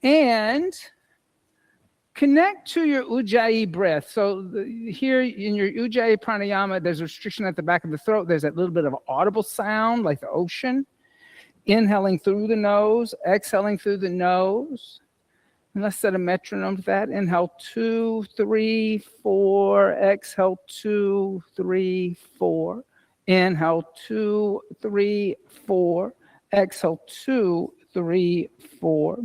And connect to your Ujjayi breath. So here in your Ujjayi pranayama, there's a restriction at the back of the throat. There's that little bit of audible sound like the ocean. Inhaling through the nose, exhaling through the nose. And let's set a metronome to that. Inhale 2, 3, 4. Exhale 2, 3, 4. Inhale 2, 3, 4. Exhale 2, 3, 4.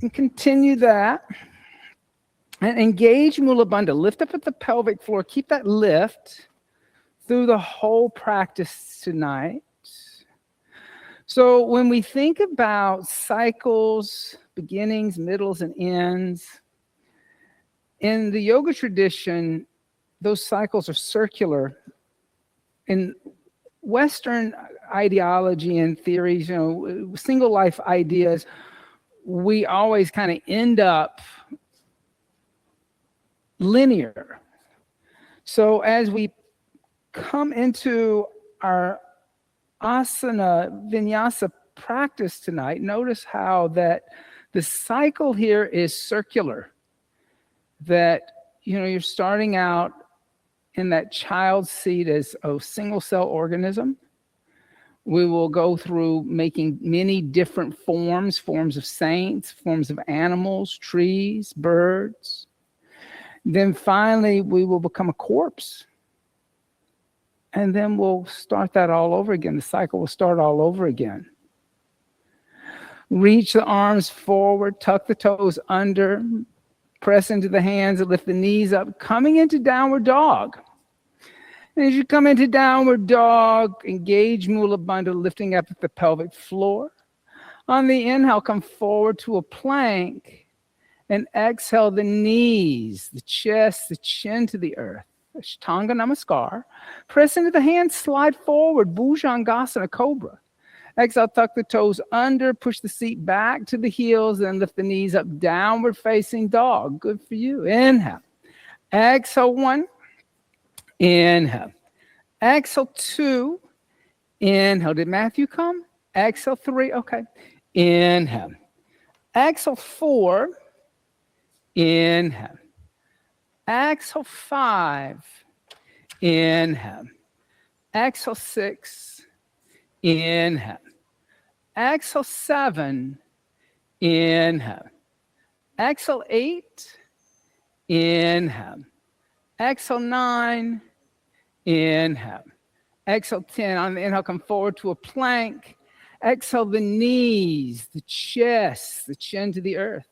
And continue that. And engage Mula Bandha. Lift up at the pelvic floor. Keep that lift through the whole practice tonight. So when we think about cycles, beginnings, middles, and ends, in the yoga tradition, those cycles are circular. In Western ideology and theories, single life ideas, we always kind of end up linear. So as we come into our asana vinyasa practice tonight, notice how that the cycle here is circular. That, you're starting out in that child seat as a single cell organism. We will go through making many different forms of saints, forms of animals, trees, birds. Then finally, we will become a corpse. And then we'll start that all over again. The cycle will start all over again. Reach the arms forward, tuck the toes under, press into the hands and lift the knees up, coming into downward dog. And as you come into downward dog, engage Mula Bandha, lifting up at the pelvic floor. On the inhale, come forward to a plank. And exhale the knees, the chest, the chin to the earth. Ashtanga Namaskar. Press into the hands, slide forward, Bhujangasana, Cobra. Exhale, tuck the toes under, push the seat back to the heels, and lift the knees up, downward facing dog. Good for you. Inhale. Exhale 1. Inhale. Exhale 2. Inhale. Did Matthew come? Exhale 3. Okay. Inhale. Exhale 4. Inhale. Exhale 5. Inhale. Exhale 6. Inhale. Exhale 7. Inhale. Exhale 8. Inhale. Exhale 9. Inhale. Exhale 10. On the inhale, come forward to a plank. Exhale the knees, the chest, the chin to the earth.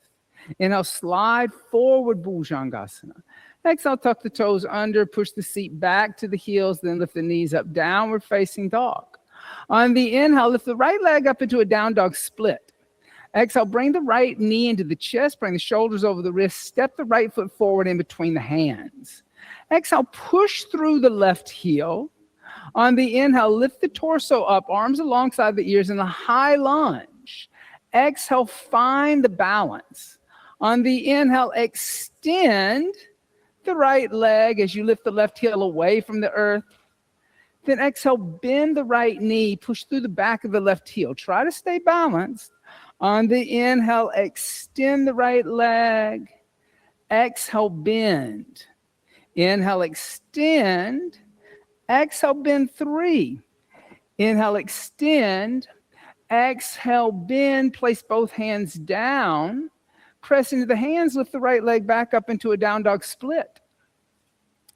Inhale, slide forward, Bhujangasana. Exhale, tuck the toes under, push the seat back to the heels, then lift the knees up, downward facing dog. On the inhale, lift the right leg up into a down dog split. Exhale, bring the right knee into the chest, bring the shoulders over the wrists, step the right foot forward in between the hands. Exhale, push through the left heel. On the inhale, lift the torso up, arms alongside the ears in a high lunge. Exhale, find the balance. On the inhale, extend the right leg as you lift the left heel away from the earth. Then exhale, bend the right knee, push through the back of the left heel. Try to stay balanced. On the inhale, extend the right leg. Exhale, bend. Inhale, extend. Exhale, bend 3. Inhale, extend. Exhale, bend. Place both hands down. Press into the hands, lift the right leg back up into a down dog split.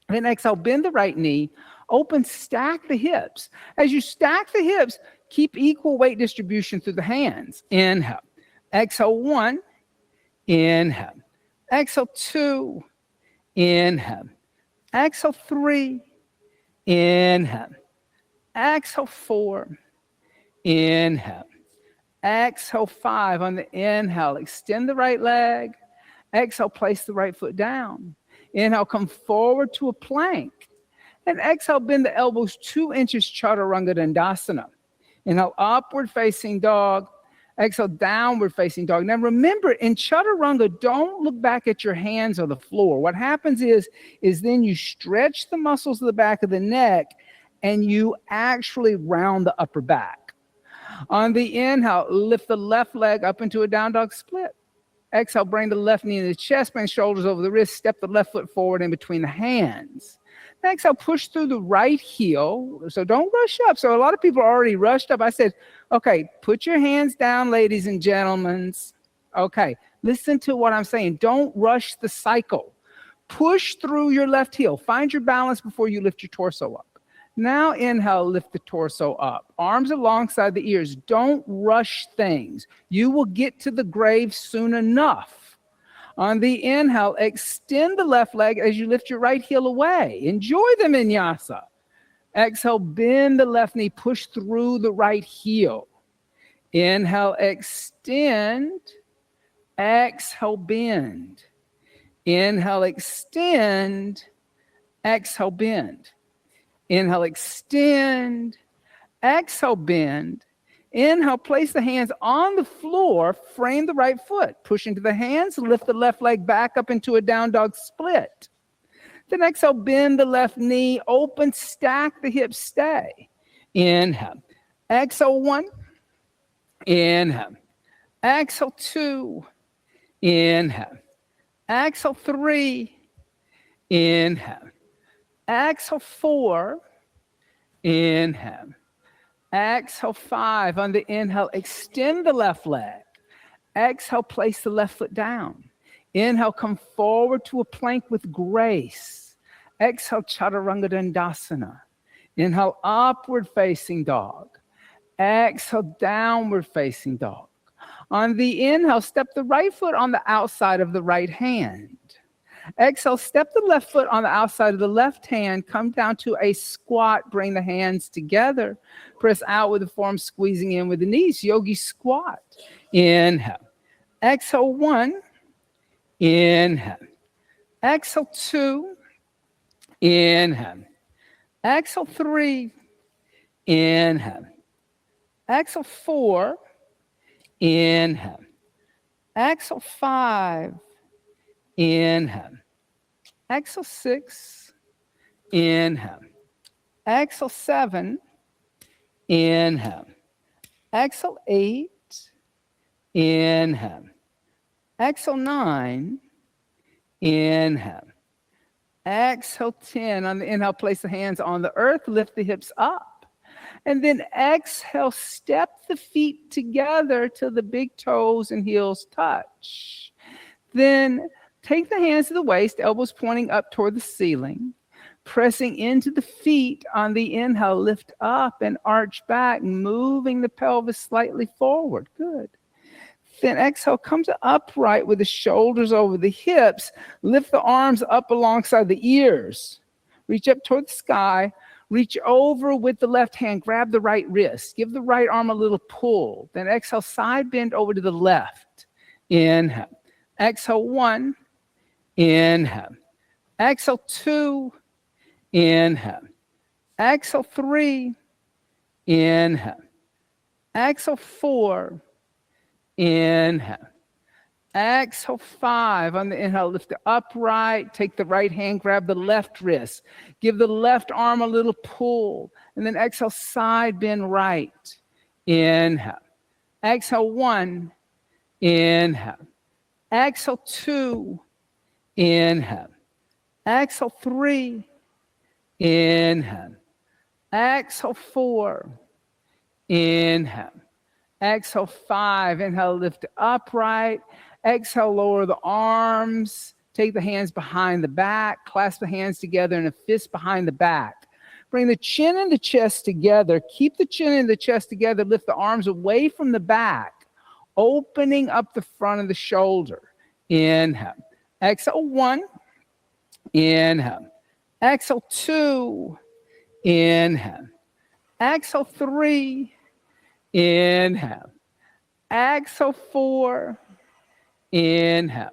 Then exhale, bend the right knee. Open, stack the hips. As you stack the hips, keep equal weight distribution through the hands. Inhale. Exhale 1. Inhale. Exhale 2. Inhale. Exhale 3. Inhale. Exhale 4. Inhale. Exhale 5. On the inhale, extend the right leg. Exhale, place the right foot down. Inhale, come forward to a plank. And exhale, bend the elbows 2 inches, Chaturanga Dandasana. Inhale, upward facing dog. Exhale, downward facing dog. Now remember, in Chaturanga, don't look back at your hands or the floor. What happens is then you stretch the muscles of the back of the neck and you actually round the upper back. On the inhale, lift the left leg up into a down dog split. Exhale, bring the left knee to the chest, bring shoulders over the wrist, step the left foot forward in between the hands. Exhale, push through the right heel. So don't rush up. So a lot of people are already rushed up. I said, okay, put your hands down, ladies and gentlemen. Okay, listen to what I'm saying. Don't rush the cycle. Push through your left heel. Find your balance before you lift your torso up. Now inhale, lift the torso up. Arms alongside the ears. Don't rush things. You will get to the grave soon enough. On the inhale, extend the left leg as you lift your right heel away. Enjoy the vinyasa. Exhale, bend the left knee. Push through the right heel. Inhale, extend. Exhale, bend. Inhale, extend. Exhale, bend. Inhale, extend. Exhale, bend. Inhale, place the hands on the floor, frame the right foot. Push into the hands, lift the left leg back up into a down dog split. Then exhale, bend the left knee, open, stack the hips, stay. Inhale. Exhale, 1. Inhale. Exhale, 2. Inhale. Exhale, 3. Inhale. Exhale, 4. Inhale. Exhale, 5. On the inhale, extend the left leg. Exhale, place the left foot down. Inhale, come forward to a plank with grace. Exhale, chaturanga dandasana. Inhale, upward facing dog. Exhale, downward facing dog. On the inhale, step the right foot on the outside of the right hand. Exhale, step the left foot on the outside of the left hand. Come down to a squat. Bring the hands together. Press out with the forearm, squeezing in with the knees. Yogi squat. Inhale. Exhale, 1. Inhale. Exhale, 2. Inhale. Exhale, 3. Inhale. Exhale, 4. Inhale. Exhale, 5. Inhale. Exhale, 6. Inhale. Exhale, 7. Inhale. Exhale, 8. Inhale. Exhale, 9. Inhale. Exhale, 10. On the inhale, place the hands on the earth, lift the hips up. And then exhale, step the feet together till the big toes and heels touch. Then take the hands to the waist, elbows pointing up toward the ceiling. Pressing into the feet on the inhale, lift up and arch back, moving the pelvis slightly forward. Good. Then exhale, come to upright with the shoulders over the hips. Lift the arms up alongside the ears. Reach up toward the sky. Reach over with the left hand. Grab the right wrist. Give the right arm a little pull. Then exhale, side bend over to the left. Inhale. Exhale, 1. Inhale. Exhale, 2. Inhale. Exhale, 3. Inhale. Exhale, 4. Inhale. Exhale, 5. On the inhale, lift it upright. Take the right hand, grab the left wrist. Give the left arm a little pull. And then exhale, side bend right. Inhale. Exhale, 1. Inhale. Exhale, 2. Inhale. Exhale, 3. Inhale. Exhale, 4. Inhale. Exhale, 5. Inhale, lift upright. Exhale, lower the arms. Take the hands behind the back. Clasp the hands together in a fist behind the back. Bring the chin and the chest together. Keep the chin and the chest together. Lift the arms away from the back, opening up the front of the shoulder. Inhale. Exhale, 1. Inhale. Exhale, 2. Inhale. Exhale, 3. Inhale. Exhale, 4. Inhale.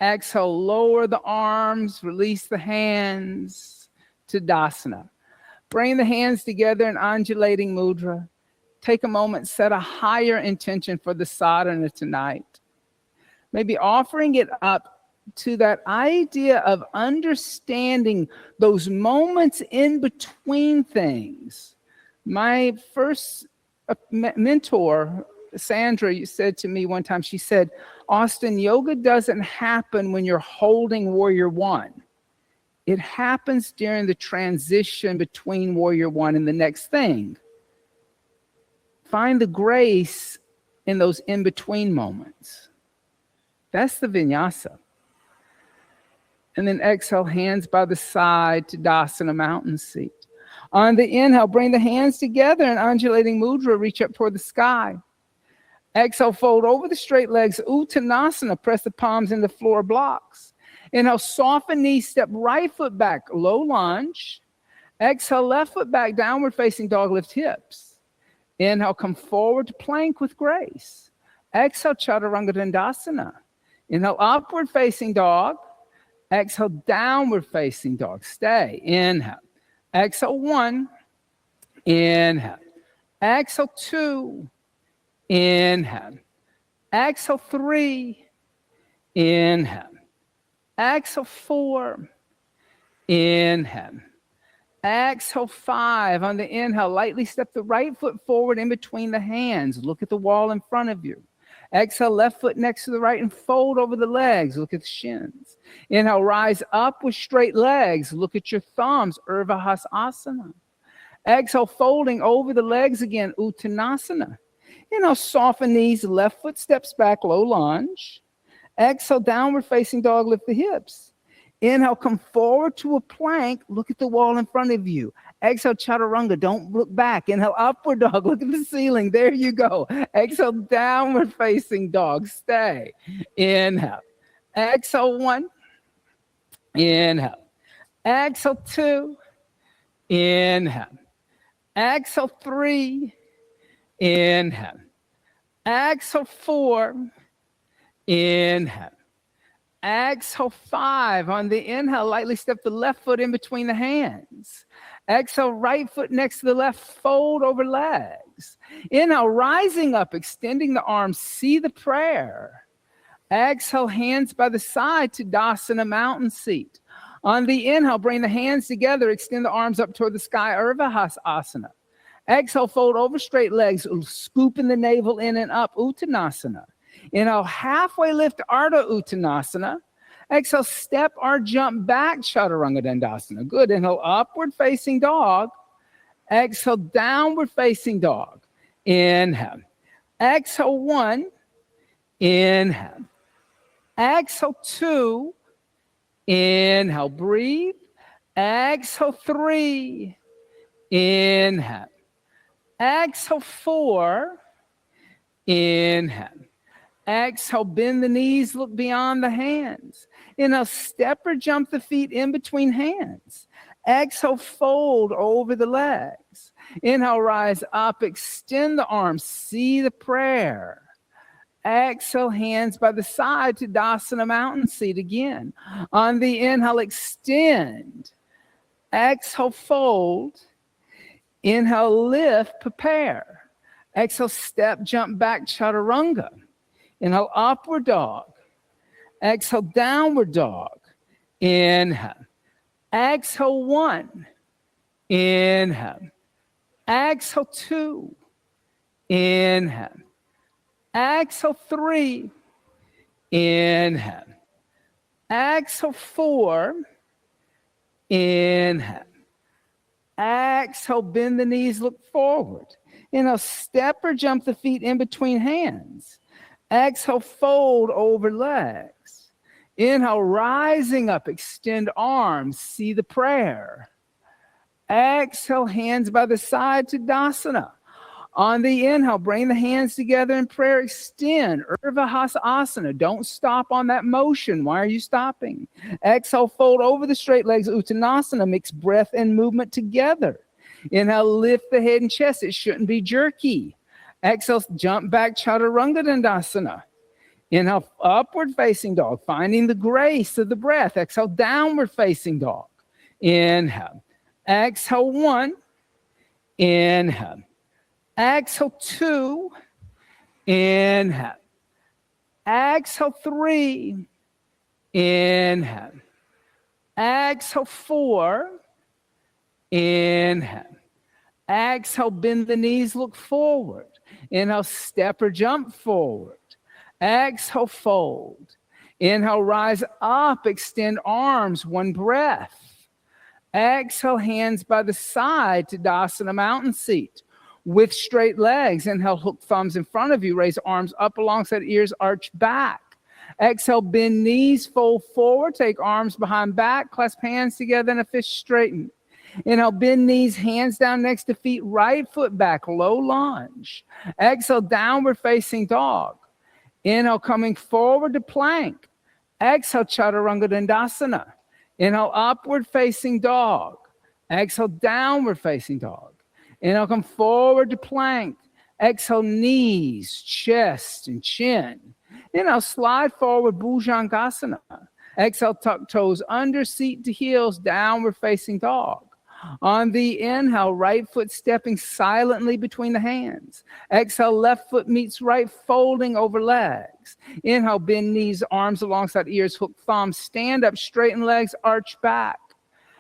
Exhale, lower the arms, release the hands to Dasana. Bring the hands together in undulating mudra. Take a moment, set a higher intention for the sadhana tonight. Maybe offering it up to that idea of understanding those moments in between things. My first a mentor, Sandra, said to me one time, she said, Austin, yoga doesn't happen when you're holding warrior one. It happens during the transition between warrior one and the next thing. Find the grace in those in-between moments. That's the vinyasa. And then exhale, hands by the side to Dasana, mountain seat. On the inhale, bring the hands together in undulating mudra, reach up toward the sky. Exhale, fold over the straight legs, Uttanasana, press the palms into floor blocks. Inhale, soften knees, step right foot back, low lunge. Exhale, left foot back, downward facing dog, lift hips. Inhale, come forward to plank with grace. Exhale, Chaturanga Dandasana. Inhale, upward facing dog. Exhale, downward facing dog. Stay. Inhale. Exhale, 1. Inhale. Exhale, 2. Inhale. Exhale, 3. Inhale. Exhale, 4. Inhale. Exhale, 5. On the inhale, lightly step the right foot forward in between the hands. Look at the wall in front of you. Exhale, left foot next to the right and fold over the legs. Look at the shins. Inhale, rise up with straight legs. Look at your thumbs, Urdhva. Exhale, folding over the legs again, Uttanasana. Inhale, soften knees, left foot steps back, low lunge. Exhale, downward facing dog, lift the hips. Inhale, come forward to a plank. Look at the wall in front of you. Exhale, Chaturanga. Don't look back. Inhale, upward dog. Look at the ceiling. There you go. Exhale, downward facing dog. Stay. Inhale. Exhale, 1. Inhale. Exhale, 2. Inhale. Exhale, 3. Inhale. Exhale, 4. Inhale. Exhale, 5. On the inhale, lightly step the left foot in between the hands. Exhale, right foot next to the left, fold over legs. Inhale, rising up, extending the arms, see the prayer. Exhale, hands by the side to Dasana, mountain seat. On the inhale, bring the hands together, extend the arms up toward the sky, Urdhva. Exhale, fold over straight legs, scooping the navel in and up, Uttanasana. Inhale, halfway lift, Ardha Uttanasana. Exhale, step or jump back, Chaturanga Dandasana. Good. Inhale, upward facing dog. Exhale, downward facing dog. Inhale. Exhale, 1. Inhale. Exhale, 2. Inhale, breathe. Exhale, 3. Inhale. Exhale, 4. Inhale. Exhale, bend the knees, look beyond the hands. Inhale, step or jump the feet in between hands. Exhale, fold over the legs. Inhale, rise up, extend the arms, see the prayer. Exhale, hands by the side to Dasana, mountain seat again. On the inhale, extend. Exhale, fold. Inhale, lift, prepare. Exhale, step, jump back, Chaturanga. Inhale, upward dog. Exhale, downward dog. Inhale. Exhale, 1. Inhale. Exhale, 2. Inhale. Exhale, 3. Inhale. Exhale, 4. Inhale. Exhale, bend the knees, look forward. Inhale, step or jump the feet in between hands. Exhale, fold over legs. Inhale, rising up, extend arms, see the prayer. Exhale, hands by the side to Dasana. On the inhale, bring the hands together in prayer, extend, Urdhva. Don't stop on that motion. Why are you stopping? Exhale, fold over the straight legs, Uttanasana, mix breath and movement together. Inhale, lift the head and chest. It shouldn't be jerky. Exhale, jump back, Chaturanga Dandasana. Inhale, upward facing dog, finding the grace of the breath. Exhale, downward facing dog. Inhale. Exhale, 1. Inhale. Exhale, 2. Inhale. Exhale, 3. Inhale. Exhale, 4. Inhale. Exhale, bend the knees, look forward. Inhale, step or jump forward. Exhale, fold. Inhale, rise up, extend arms, one breath. Exhale, hands by the side, Tadasana mountain seat. With straight legs, inhale, hook thumbs in front of you, raise arms up alongside ears, arch back. Exhale, bend knees, fold forward, take arms behind back, clasp hands together in a fist straighten. Inhale, bend knees, hands down next to feet, right foot back, low lunge. Exhale, downward facing dog. Inhale, coming forward to plank. Exhale, Chaturanga Dandasana. Inhale, upward facing dog. Exhale, downward facing dog. Inhale, come forward to plank. Exhale, knees, chest, and chin. Inhale, slide forward, Bhujangasana. Exhale, tuck toes under, seat to heels, downward facing dog. On the inhale, right foot stepping silently between the hands. Exhale, left foot meets right, folding over legs. Inhale, bend knees, arms alongside ears, hook thumbs, stand up, straighten legs, arch back.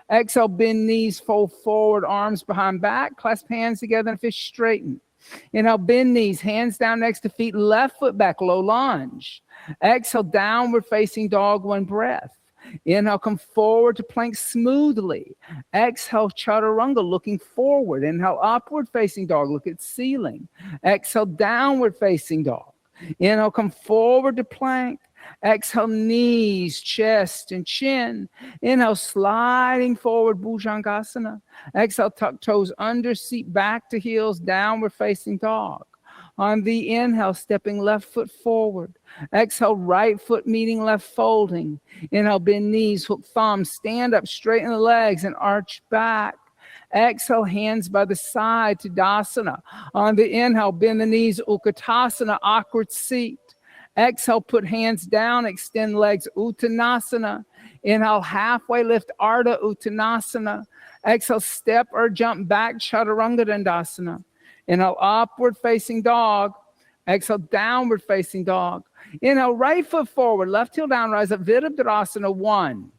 Exhale, bend knees, fold forward, arms behind back, clasp hands together and fish straighten. Inhale, bend knees, hands down next to feet, left foot back, low lunge. Exhale, downward facing dog, one breath. Inhale, come forward to plank smoothly. Exhale, Chaturanga, looking forward. Inhale, upward facing dog, look at ceiling. Exhale, downward facing dog. Inhale, come forward to plank. Exhale, knees, chest, and chin. Inhale, sliding forward, Bhujangasana. Exhale, tuck toes under, seat back to heels, downward facing dog. On the inhale, stepping left foot forward. Exhale, right foot meeting left folding. Inhale, bend knees, hook thumbs, stand up, straighten the legs, and arch back. Exhale, hands by the side, Tadasana. On the inhale, bend the knees, Utkatasana, awkward seat. Exhale, put hands down, extend legs, Uttanasana. Inhale, halfway lift, Ardha Uttanasana. Exhale, step or jump back, Chaturanga Dandasana. Inhale, upward facing dog. Exhale, downward facing dog. Inhale, right foot forward, left heel down, rise up, Virabhadrasana 1.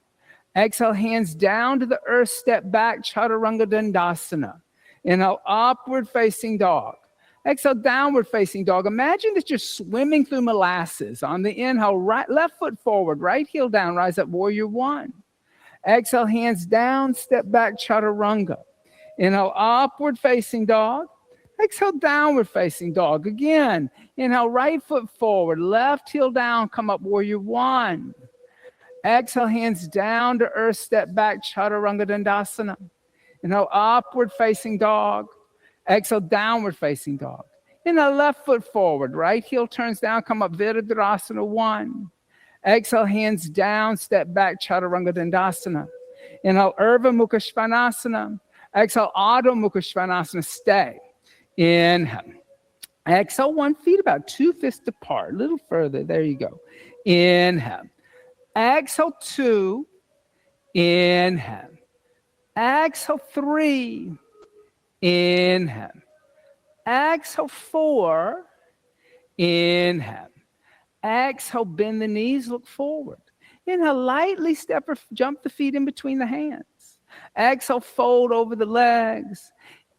Exhale, hands down to the earth, step back, Chaturanga Dandasana. Inhale, upward facing dog. Exhale, downward facing dog. Imagine that you're swimming through molasses. On the inhale, right, left foot forward, right heel down, rise up, warrior 1. Exhale, hands down, step back, Chaturanga. Inhale, upward facing dog. Exhale, downward facing dog. Again, inhale, right foot forward, left heel down, come up, warrior 1. Exhale, hands down to earth, step back, Chaturanga Dandasana. Inhale, upward facing dog. Exhale, downward facing dog. Inhale, left foot forward, right heel turns down, come up, Virabhadrasana 1. Exhale, hands down, step back, Chaturanga Dandasana. Inhale, Urdhva Mukha Svanasana. Exhale, Adho Mukha Svanasana, stay. Inhale. Exhale, 1 feet about 2 fists apart, a little further. There you go. Inhale. Exhale, 2. Inhale. Exhale, 3. Inhale. Exhale, 4. Inhale. Exhale, bend the knees, look forward. Inhale, lightly step or jump the feet in between the hands. Exhale, fold over the legs.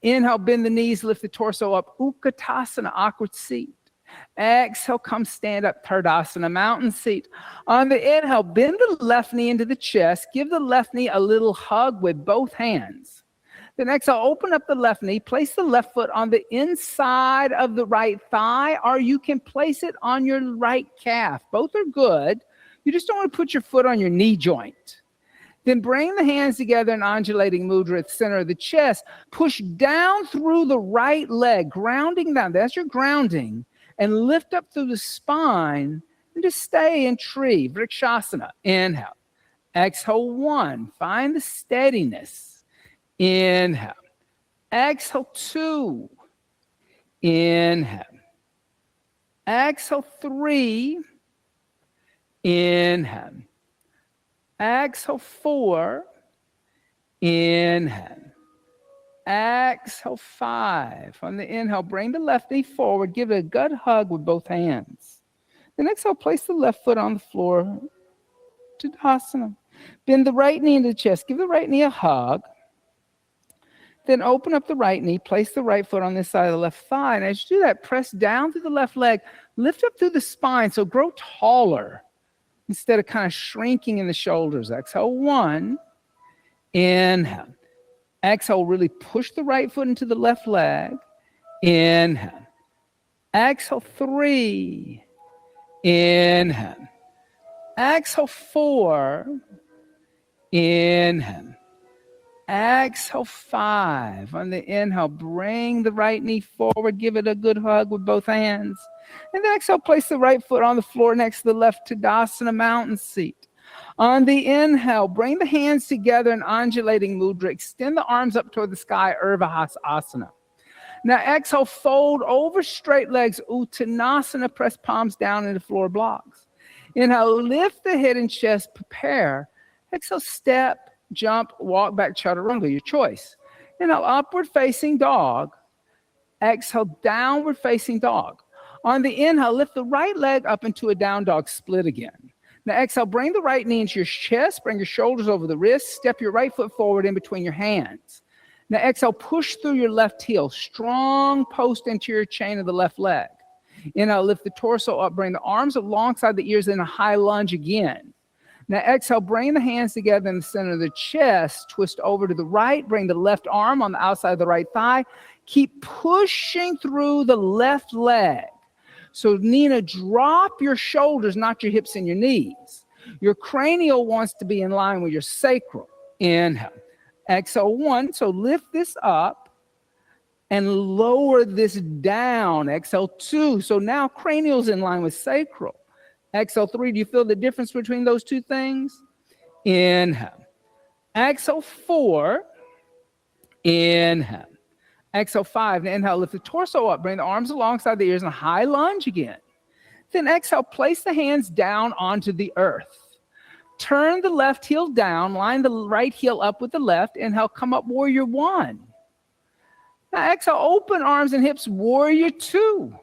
Inhale, bend the knees, lift the torso up. Utkatasana, awkward seat. Exhale, come stand up, Tardasana, mountain seat. On the inhale, bend the left knee into the chest. Give the left knee a little hug with both hands. Then exhale, open up the left knee. Place the left foot on the inside of the right thigh, or you can place it on your right calf. Both are good. You just don't want to put your foot on your knee joint. Then bring the hands together in undulating mudra at the center of the chest. Push down through the right leg, grounding down. That's your grounding. And lift up through the spine and just stay in tree, Vrikshasana. Inhale. Exhale, 1. Find the steadiness. Inhale. Exhale, 2. Inhale. Exhale, 3. Inhale. Exhale, 4. Inhale. Exhale, 5. On the inhale, bring the left knee forward. Give it a good hug with both hands. Then exhale, place the left foot on the floor. Tadasana. Bend the right knee into the chest. Give the right knee a hug. Then open up the right knee, place the right foot on this side of the left thigh. And as you do that, press down through the left leg, lift up through the spine. So grow taller instead of kind of shrinking in the shoulders. Exhale, 1. Inhale. Exhale, really push the right foot into the left leg. Inhale. Exhale, 3. Inhale. Exhale, 4. Inhale. Exhale, 5. On the inhale, bring the right knee forward. Give it a good hug with both hands. And then exhale, place the right foot on the floor next to the left Tadasana mountain seat. On the inhale, bring the hands together in undulating mudra. Extend the arms up toward the sky, Asana. Now exhale, fold over straight legs, Uttanasana. Press palms down into floor blocks. Inhale, lift the head and chest, prepare. Exhale, step, jump, walk back, chaturanga, your choice. Inhale, upward facing dog. Exhale, downward facing dog. On the inhale, lift the right leg up into a down dog split again. Now exhale, bring the right knee into your chest, bring your shoulders over the wrists, step your right foot forward in between your hands. Now exhale, push through your left heel, strong post anterior chain of the left leg. Inhale, lift the torso up, bring the arms alongside the ears in a high lunge again. Now exhale, bring the hands together in the center of the chest, twist over to the right, bring the left arm on the outside of the right thigh. Keep pushing through the left leg. So Nina, drop your shoulders, not your hips and your knees. Your cranial wants to be in line with your sacral. Inhale. Exhale, 1. So lift this up and lower this down. Exhale, 2. So now cranial's in line with sacral. Exhale, 3. Do you feel the difference between those two things? Inhale. Exhale, 4. Inhale. Exhale, 5. Now inhale, lift the torso up. Bring the arms alongside the ears in a high lunge again. Then exhale, place the hands down onto the earth. Turn the left heel down. Line the right heel up with the left. Inhale, come up, warrior 1. Now exhale, open arms and hips, warrior 2.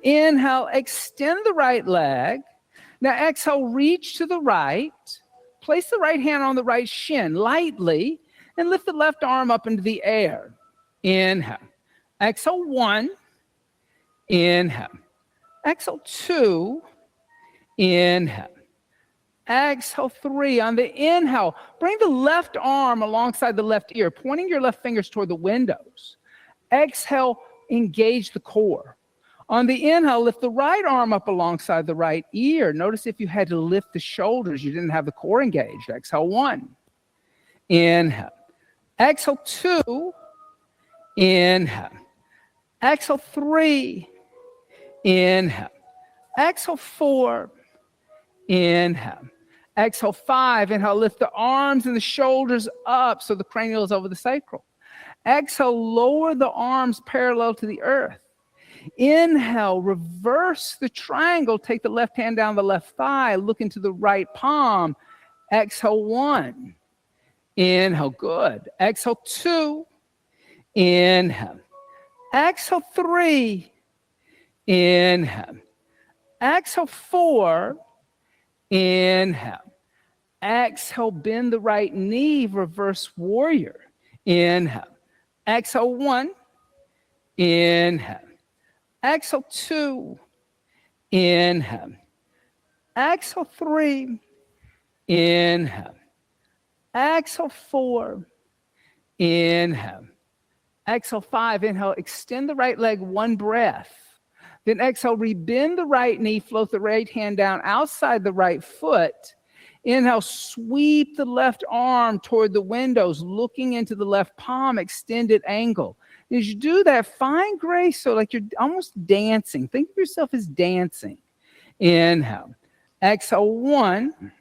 Inhale, extend the right leg. Now exhale, reach to the right. Place the right hand on the right shin lightly and lift the left arm up into the air. Inhale. Exhale, 1. Inhale. Exhale, 2. Inhale. Exhale, 3. On the inhale, bring the left arm alongside the left ear, pointing your left fingers toward the windows. Exhale, engage the core. On the inhale, lift the right arm up alongside the right ear. Notice if you had to lift the shoulders, you didn't have the core engaged. Exhale, 1. Inhale. Exhale, 2. Inhale. Exhale, 3. Inhale. Exhale, 4. Inhale. Exhale, 5. Inhale, lift the arms and the shoulders up so the cranial is over the sacral. Exhale, lower the arms parallel to the earth. Inhale, reverse the triangle. Take the left hand down the left thigh. Look into the right palm. Exhale, 1. Inhale, good. Exhale, 2. Inhale. Exhale, 3. Inhale. Exhale, 4. Inhale. Exhale, bend the right knee, reverse warrior. Inhale. Exhale, 1. Inhale. Exhale, 2. Inhale. Exhale, 3. Inhale. Exhale, 4. Inhale. Exhale, 5. Inhale, extend the right leg 1 breath. Then exhale, rebend the right knee, float the right hand down outside the right foot. Inhale, sweep the left arm toward the windows, looking into the left palm, extended angle. As you do that, find grace, so like you're almost dancing. Think of yourself as dancing. Inhale. Exhale, 1.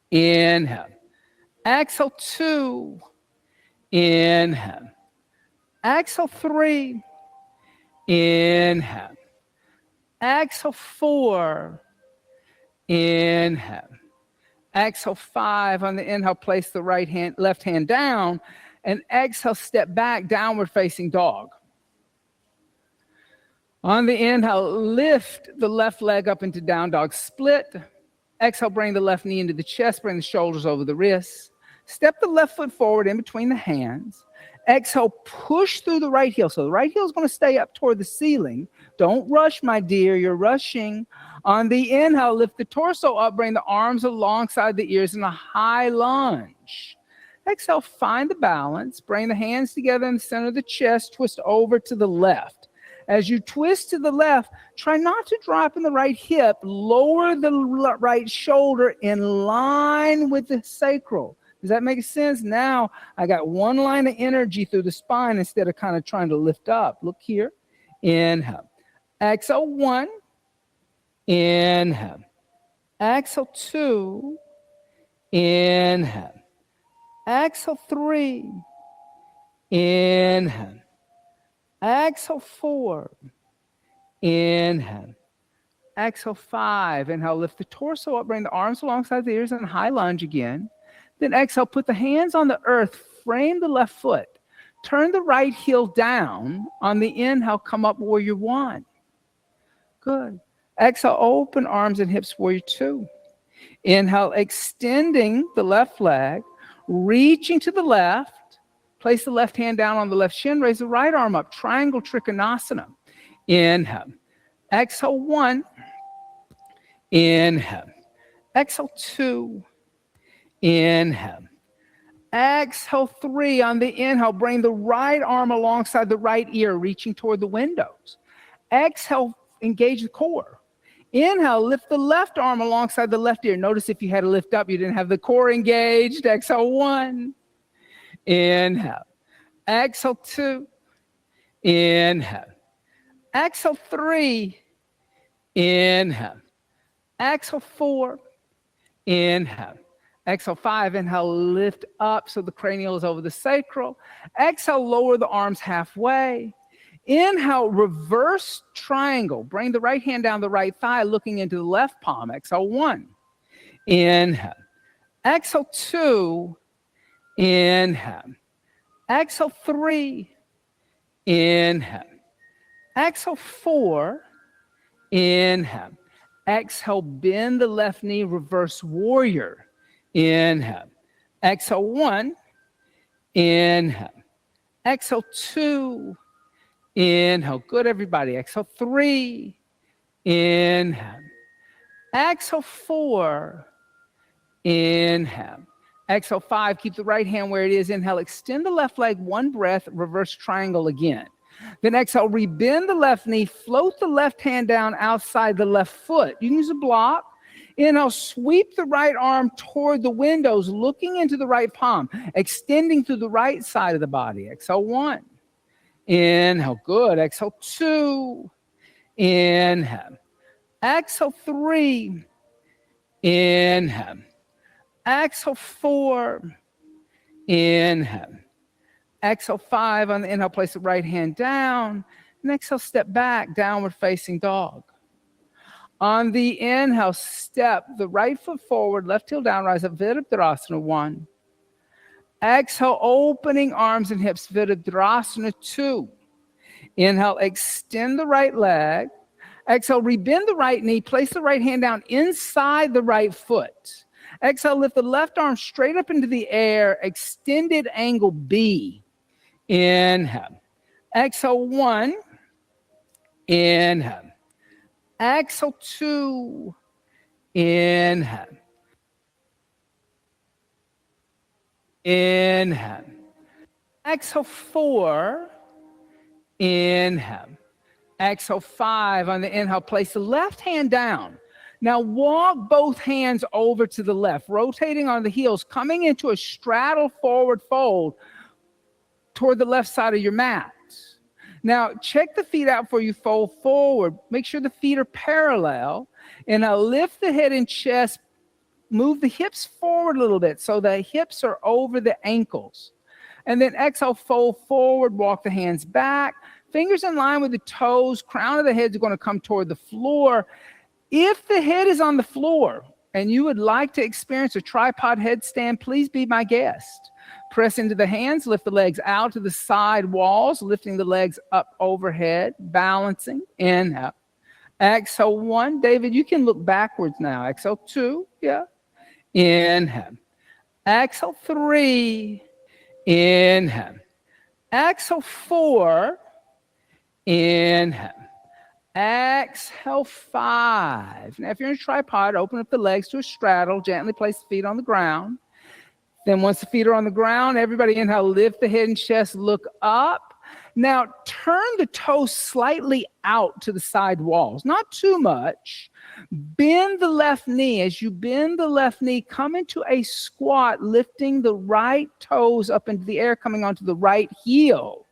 Inhale. Exhale, 2. Inhale. Exhale, 3. Inhale. Exhale, 4. Inhale. Exhale, 5. On the inhale, place the left hand down. And exhale, step back, downward facing dog. On the inhale, lift the left leg up into down dog split. Exhale, bring the left knee into the chest, bring the shoulders over the wrists. Step the left foot forward in between the hands. Exhale, push through the right heel. So the right heel is going to stay up toward the ceiling. Don't rush, my dear. You're rushing. On the inhale, lift the torso up, bring the arms alongside the ears in a high lunge. Exhale, find the balance. Bring the hands together in the center of the chest. Twist over to the left. As you twist to the left, try not to drop in the right hip. Lower the right shoulder in line with the sacral. Does that make sense? Now I got one line of energy through the spine instead of kind of trying to lift up. Look here. Inhale. Exhale, 1. Inhale. Exhale, 2. Inhale. Exhale, 3. Inhale. Exhale, 4. Inhale. Exhale, 5. Inhale, lift the torso up, bring the arms alongside the ears and high lunge again. Then exhale, put the hands on the earth, frame the left foot. Turn the right heel down. On the inhale, come up warrior 1. Good. Exhale, open arms and hips, warrior 2. Inhale, extending the left leg, reaching to the left. Place the left hand down on the left shin. Raise the right arm up. Triangle Trikonasana. Inhale. Exhale, 1. Inhale. Exhale, 2. Inhale. Exhale, 3. On the inhale, bring the right arm alongside the right ear, reaching toward the windows. Exhale, engage the core. Inhale, lift the left arm alongside the left ear. Notice if you had to lift up, you didn't have the core engaged. Exhale, 1. Inhale. Exhale, 2. Inhale. Exhale, 3. Inhale. Exhale, 4. Inhale. Exhale, 5. Inhale, lift up so the cranial is over the sacral. Exhale, lower the arms halfway. Inhale, reverse triangle. Bring the right hand down the right thigh, looking into the left palm. Exhale, 1. Inhale. Exhale, 2. Inhale. Exhale, 3. Inhale. Exhale, 4. Inhale. Exhale, bend the left knee, reverse warrior. Inhale. Exhale, 1. Inhale. Exhale, 2. Inhale. Good, everybody. Exhale, 3. Inhale. Exhale, 4. Inhale. Exhale, 5. Keep the right hand where it is. Inhale, extend the left leg, 1 breath, reverse triangle again. Then exhale, rebend the left knee, float the left hand down outside the left foot. You can use a block. Inhale, sweep the right arm toward the windows, looking into the right palm, extending through the right side of the body. Exhale, 1. Inhale, good. Exhale, 2. Inhale. Exhale, 3. Inhale. Exhale, 4. Inhale. Exhale, 5. On the inhale, place the right hand down. And exhale, step back, downward facing dog. On the inhale, step the right foot forward, left heel down, rise up, Virabhadrasana 1. Exhale, opening arms and hips, Virabhadrasana 2. Inhale, extend the right leg. Exhale, rebend the right knee, place the right hand down inside the right foot. Exhale, lift the left arm straight up into the air, extended angle B. Inhale. Exhale, 1. Inhale. Exhale, 2. Inhale. Inhale. Exhale, 4. Inhale. Exhale, 5. On the inhale, place the left hand down. Now walk both hands over to the left, rotating on the heels, coming into a straddle forward fold toward the left side of your mat. Now check the feet out before you fold forward. Make sure the feet are parallel. And now lift the head and chest. Move the hips forward a little bit so the hips are over the ankles. And then exhale, fold forward, walk the hands back. Fingers in line with the toes. Crown of the head is going to come toward the floor. If the head is on the floor and you would like to experience a tripod headstand, please be my guest. Press into the hands, lift the legs out to the side walls, lifting the legs up overhead, balancing. Inhale. Exhale, 1. David, you can look backwards now. Exhale, 2. Yeah. Inhale. Exhale, 3. Inhale. Exhale 4. Inhale. Exhale 5. Now, if you're in a tripod, open up the legs to a straddle. Gently place the feet on the ground. Then once the feet are on the ground, everybody inhale, lift the head and chest, look up. Now, turn the toes slightly out to the side walls, not too much. Bend the left knee. As you bend the left knee, come into a squat, lifting the right toes up into the air, coming onto the right heel.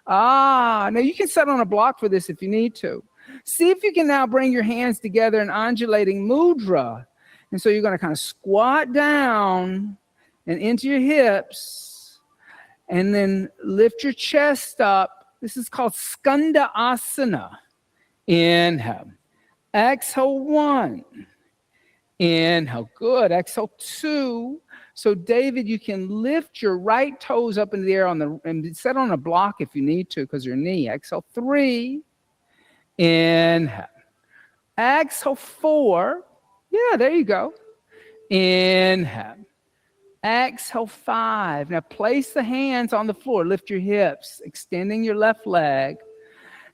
Now you can sit on a block for this if you need to. See if you can now bring your hands together in undulating mudra. And so you're going to kind of squat down and into your hips, and then lift your chest up. This is called Skanda Asana. Inhale. Exhale 1. Inhale. Good. Exhale 2. So David, you can lift your right toes up in the air and set on a block if you need to because your knee. Exhale 3. Inhale. Exhale 4. Yeah, there you go. Inhale. Exhale 5. Now place the hands on the floor. Lift your hips, extending your left leg.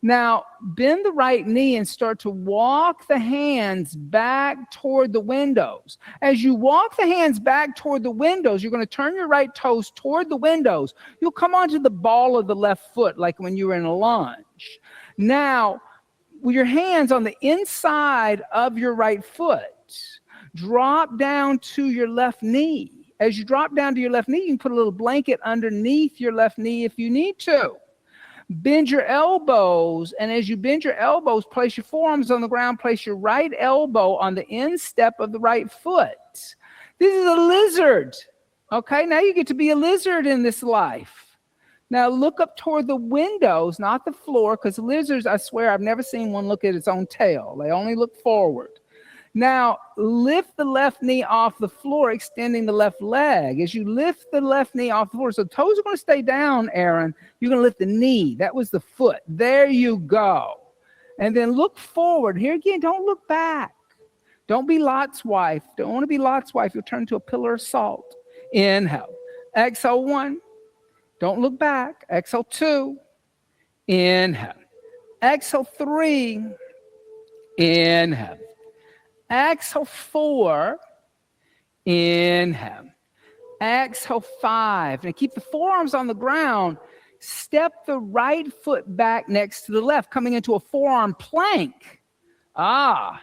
Now bend the right knee and start to walk the hands back toward the windows. As you walk the hands back toward the windows, you're going to turn your right toes toward the windows. You'll come onto the ball of the left foot like when you were in a lunge. Now, with your hands on the inside of your right foot, drop down to your left knee. As you drop down to your left knee, you can put a little blanket underneath your left knee if you need to. Bend your elbows, and as you bend your elbows, place your forearms on the ground, place your right elbow on the instep of the right foot. This is a lizard. Okay, now you get to be a lizard in this life. Now look up toward the windows, not the floor, because lizards, I swear, I've never seen one look at its own tail. They only look forward. Now, lift the left knee off the floor, extending the left leg. As you lift the left knee off the floor, so toes are going to stay down, Aaron. You're going to lift the knee. That was the foot. There you go. And then look forward. Here again, don't look back. Don't be Lot's wife. Don't want to be Lot's wife. You'll turn into a pillar of salt. Inhale. Exhale 1. Don't look back. Exhale 2. Inhale. Exhale 3. Inhale. Exhale 4. Inhale. Exhale 5. Now keep the forearms on the ground. Step the right foot back next to the left, coming into a forearm plank. Now,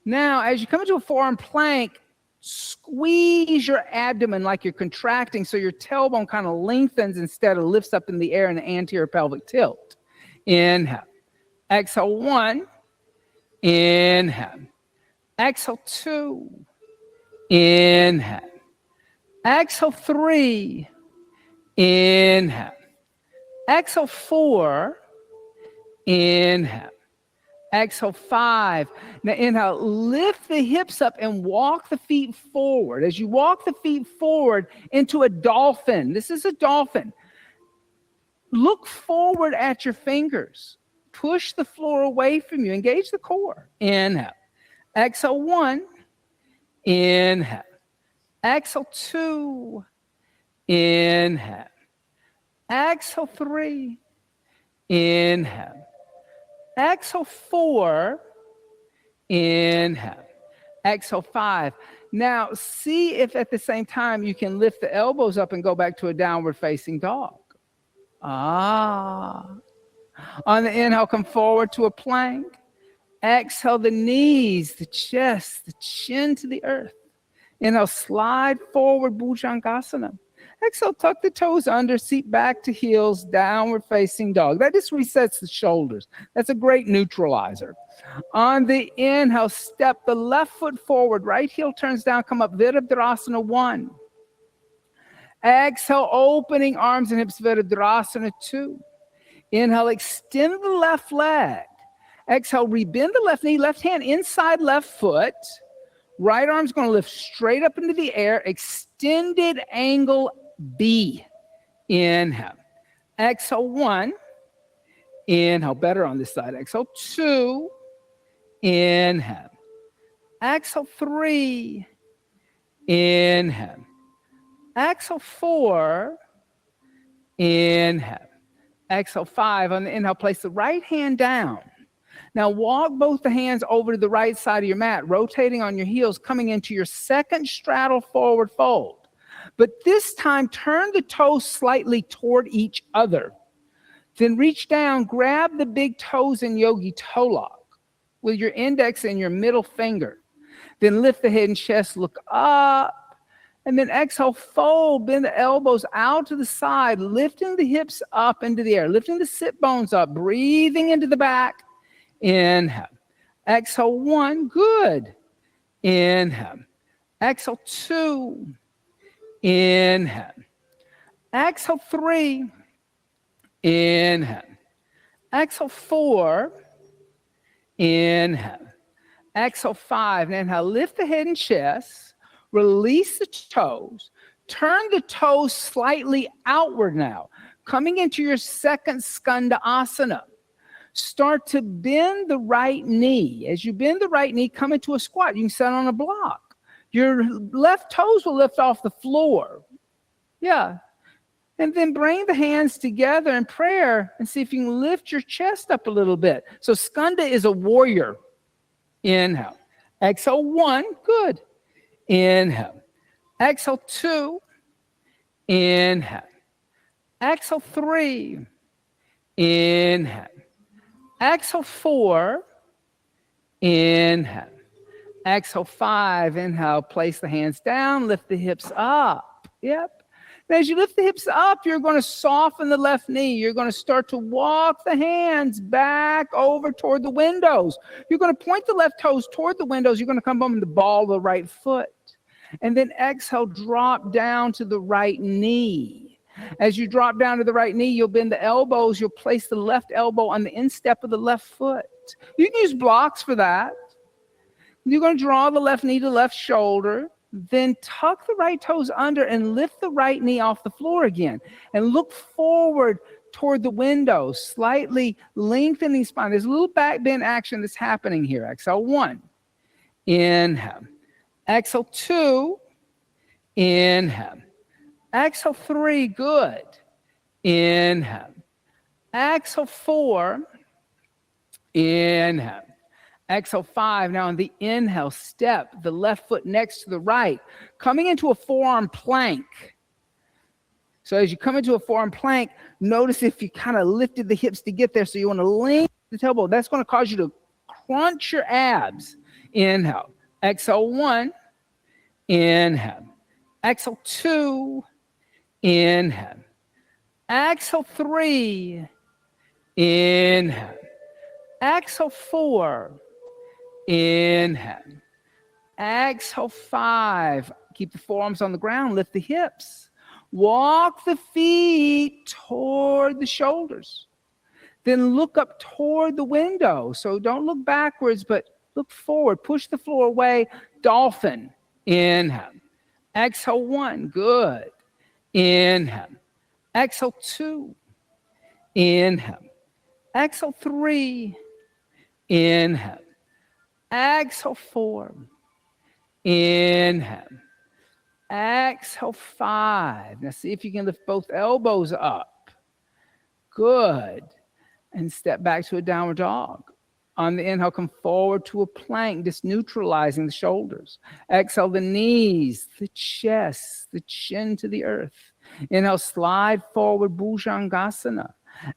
as you come into a forearm plank, squeeze your abdomen like you're contracting so your tailbone kind of lengthens instead of lifts up in the air in an anterior pelvic tilt. Inhale. Exhale 1. Inhale. Exhale 2. Inhale. Exhale 3. Inhale. Exhale 4. Inhale. Exhale 5. Now inhale, lift the hips up and walk the feet forward. As you walk the feet forward into a dolphin. This is a dolphin. Look forward at your fingers. Push the floor away from you. Engage the core. Inhale. Exhale 1. Inhale. Exhale 2. Inhale. Exhale 3. Inhale. Exhale 4. Inhale. Exhale 5. Now see if at the same time you can lift the elbows up and go back to a downward facing dog. On the inhale, come forward to a plank. Exhale the knees, the chest, the chin to the earth. Inhale, slide forward, Bhujangasana. Exhale, tuck the toes under, seat back to heels, downward facing dog. That just resets the shoulders. That's a great neutralizer. On the inhale, step the left foot forward, right heel turns down, come up, Virabhadrasana 1. Exhale, opening arms and hips, Virabhadrasana 2. Inhale, extend the left leg. Exhale, rebend the left knee, left hand inside left foot. Right arm's going to lift straight up into the air. Extended angle B. Inhale. Exhale 1. Inhale. Better on this side. Exhale 2. Inhale. Exhale 3. Inhale. Exhale 4. Inhale. Exhale, 5. On the inhale, place the right hand down. Now walk both the hands over to the right side of your mat, rotating on your heels, coming into your second straddle forward fold. But this time, turn the toes slightly toward each other. Then reach down, grab the big toes in yogi toe lock with your index and your middle finger. Then lift the head and chest, look up. And then exhale, fold, bend the elbows out to the side, lifting the hips up into the air, lifting the sit bones up, breathing into the back. Inhale. Exhale, 1. Good. Inhale. Exhale, 2. Inhale. Exhale, 3. Inhale. Exhale, 4. Inhale. Exhale, 5. Inhale, lift the head and chest. Release the toes. Turn the toes slightly outward now, coming into your second skanda asana. Start to bend the right knee. As you bend the right knee, come into a squat. You can sit on a block. Your left toes will lift off the floor. Yeah. And then bring the hands together in prayer and see if you can lift your chest up a little bit. So skanda is a warrior. Inhale. Exhale, 1. Good. Inhale. Exhale, 2. Inhale. Exhale, 3. Inhale. Exhale, 4. Inhale. Exhale, 5. Inhale, place the hands down, lift the hips up. Yep. And as you lift the hips up, you're going to soften the left knee. You're going to start to walk the hands back over toward the windows. You're going to point the left toes toward the windows. You're going to come up and the ball of the right foot. And then exhale, drop down to the right knee. As you drop down to the right knee, you'll bend the elbows. You'll place the left elbow on the instep of the left foot. You can use blocks for that. You're going to draw the left knee to the left shoulder. Then tuck the right toes under and lift the right knee off the floor again. And look forward toward the window, slightly lengthening spine. There's a little back bend action that's happening here. Exhale, 1. Inhale. Exhale, 2. Inhale. Exhale, 3. Good. Inhale. Exhale, 4. Inhale. Exhale, 5. Now on the inhale, step the left foot next to the right, coming into a forearm plank. So as you come into a forearm plank, notice if you kind of lifted the hips to get there. So you want to lengthen the tailbone. That's going to cause you to crunch your abs. Inhale. Exhale, 1. Inhale. Exhale, 2. Inhale. Exhale, 3. Inhale. Exhale, 4. Inhale. Exhale, 5. Keep the forearms on the ground. Lift the hips. Walk the feet toward the shoulders. Then look up toward the window. So don't look backwards, but look forward. Push the floor away. Dolphin. Inhale. Exhale, 1. Good. Inhale. Exhale, 2. Inhale. Exhale, 3. Inhale. Exhale, 4. Inhale. Exhale, 5. Now see if you can lift both elbows up. Good. And step back to a downward dog. On the inhale, come forward to a plank, just neutralizing the shoulders. Exhale, the knees, the chest, the chin to the earth. Inhale, slide forward, Bhujangasana.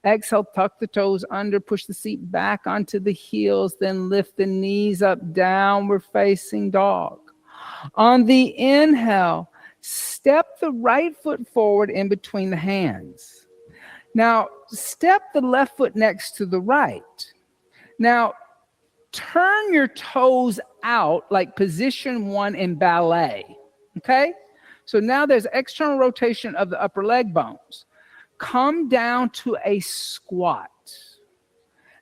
Exhale, tuck the toes under, push the seat back onto the heels, then lift the knees up, downward facing dog. On the inhale, step the right foot forward in between the hands. Now, step the left foot next to the right. Now, turn your toes out like position 1 in ballet, okay? So now there's external rotation of the upper leg bones. Come down to a squat.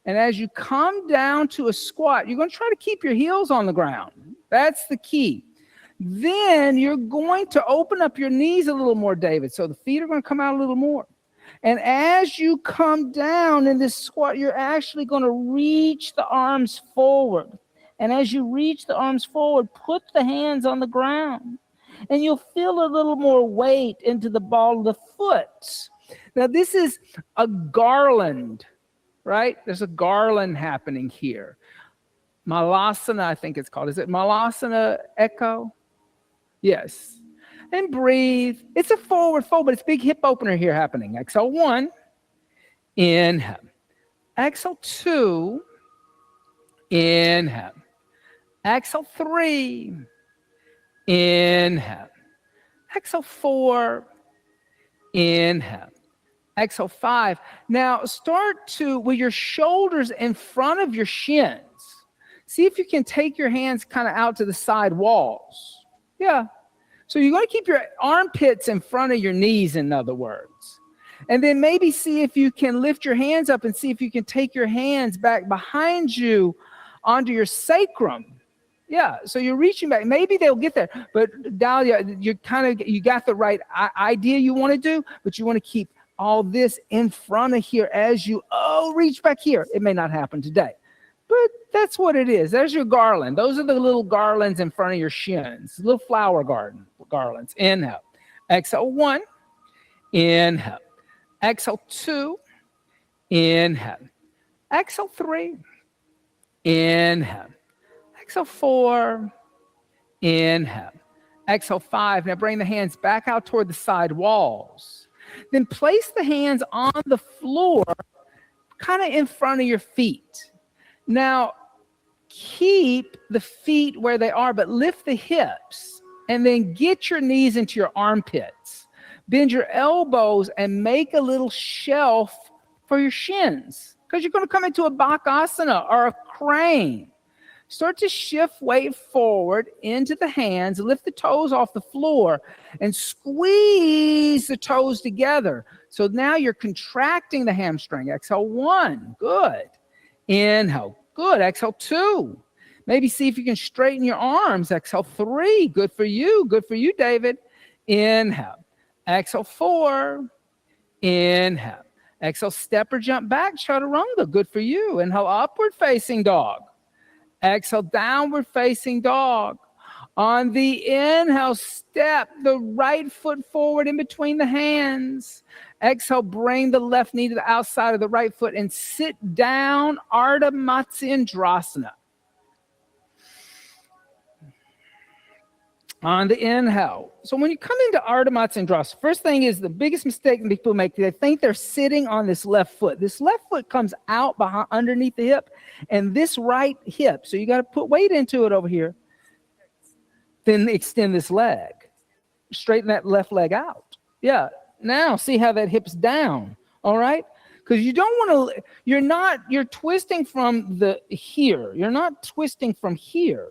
And as you come down to a squat, you're going to try to keep your heels on the ground. That's the key. Then you're going to open up your knees a little more, David. So the feet are going to come out a little more. And as you come down in this squat, you're actually going to reach the arms forward. And as you reach the arms forward, put the hands on the ground. And you'll feel a little more weight into the ball of the foot. Now, this is a garland, right? There's a garland happening here. Malasana, I think it's called. Is it Malasana Echo? Yes. And breathe. It's a forward fold, but it's big hip opener here happening. Exhale 1. Inhale. Exhale 2. Inhale. Exhale 3. Inhale. Exhale 4. Inhale. Exhale 5. Now start to, with your shoulders in front of your shins, see if you can take your hands kind of out to the side walls. Yeah. So you're going to keep your armpits in front of your knees, in other words. And then maybe see if you can lift your hands up and see if you can take your hands back behind you onto your sacrum. Yeah, so you're reaching back. Maybe they'll get there. But Dahlia, you got the right idea you want to do, but you want to keep all this in front of here as you, reach back here. It may not happen today, but that's what it is. There's your garland. Those are the little garlands in front of your shins, little flower garlands. Inhale. Exhale 1. Inhale. Exhale 2. Inhale. Exhale 3. Inhale. Exhale 4. Inhale. Exhale 5. Now bring the hands back out toward the side walls. Then place the hands on the floor, kind of in front of your feet. Now, keep the feet where they are, but lift the hips, and then get your knees into your armpits. Bend your elbows and make a little shelf for your shins, because you're going to come into a bakasana or a crane. Start to shift weight forward into the hands, lift the toes off the floor, and squeeze the toes together. So now you're contracting the hamstring. Exhale 1, good. Inhale, good. Exhale 2. Maybe see if you can straighten your arms. Exhale 3, good for you. Good for you, David. Inhale. Exhale 4. Inhale. Exhale, step or jump back, chaturanga. Good for you. Inhale, upward facing dog. Exhale, downward facing dog. On the inhale, step the right foot forward in between the hands. Exhale, bring the left knee to the outside of the right foot and sit down, Ardha Matsyendrasana. On the inhale. So when you come into Ardha Matsyendrasana, first thing is the biggest mistake people make, they think they're sitting on this left foot. This left foot comes out behind, underneath the hip, and this right hip. So you got to put weight into it over here. Then extend this leg. Straighten that left leg out. Yeah. Now see how that hip's down. All right? Because you don't want to, you're twisting from the here. You're not twisting from here.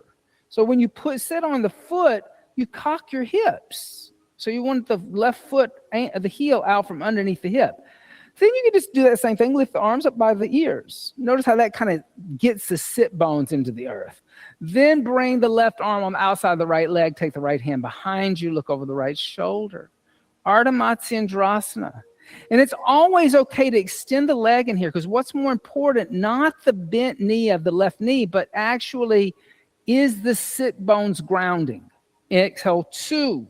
So when you sit on the foot, you cock your hips. So you want the left foot, the heel out from underneath the hip. Then you can just do that same thing, lift the arms up by the ears. Notice how that kind of gets the sit bones into the earth. Then bring the left arm on the outside of the right leg, take the right hand behind you, look over the right shoulder. Ardha Matsyendrasana. And it's always okay to extend the leg in here, because what's more important, not the bent knee of the left knee, but actually is the sit bones grounding. Exhale 2.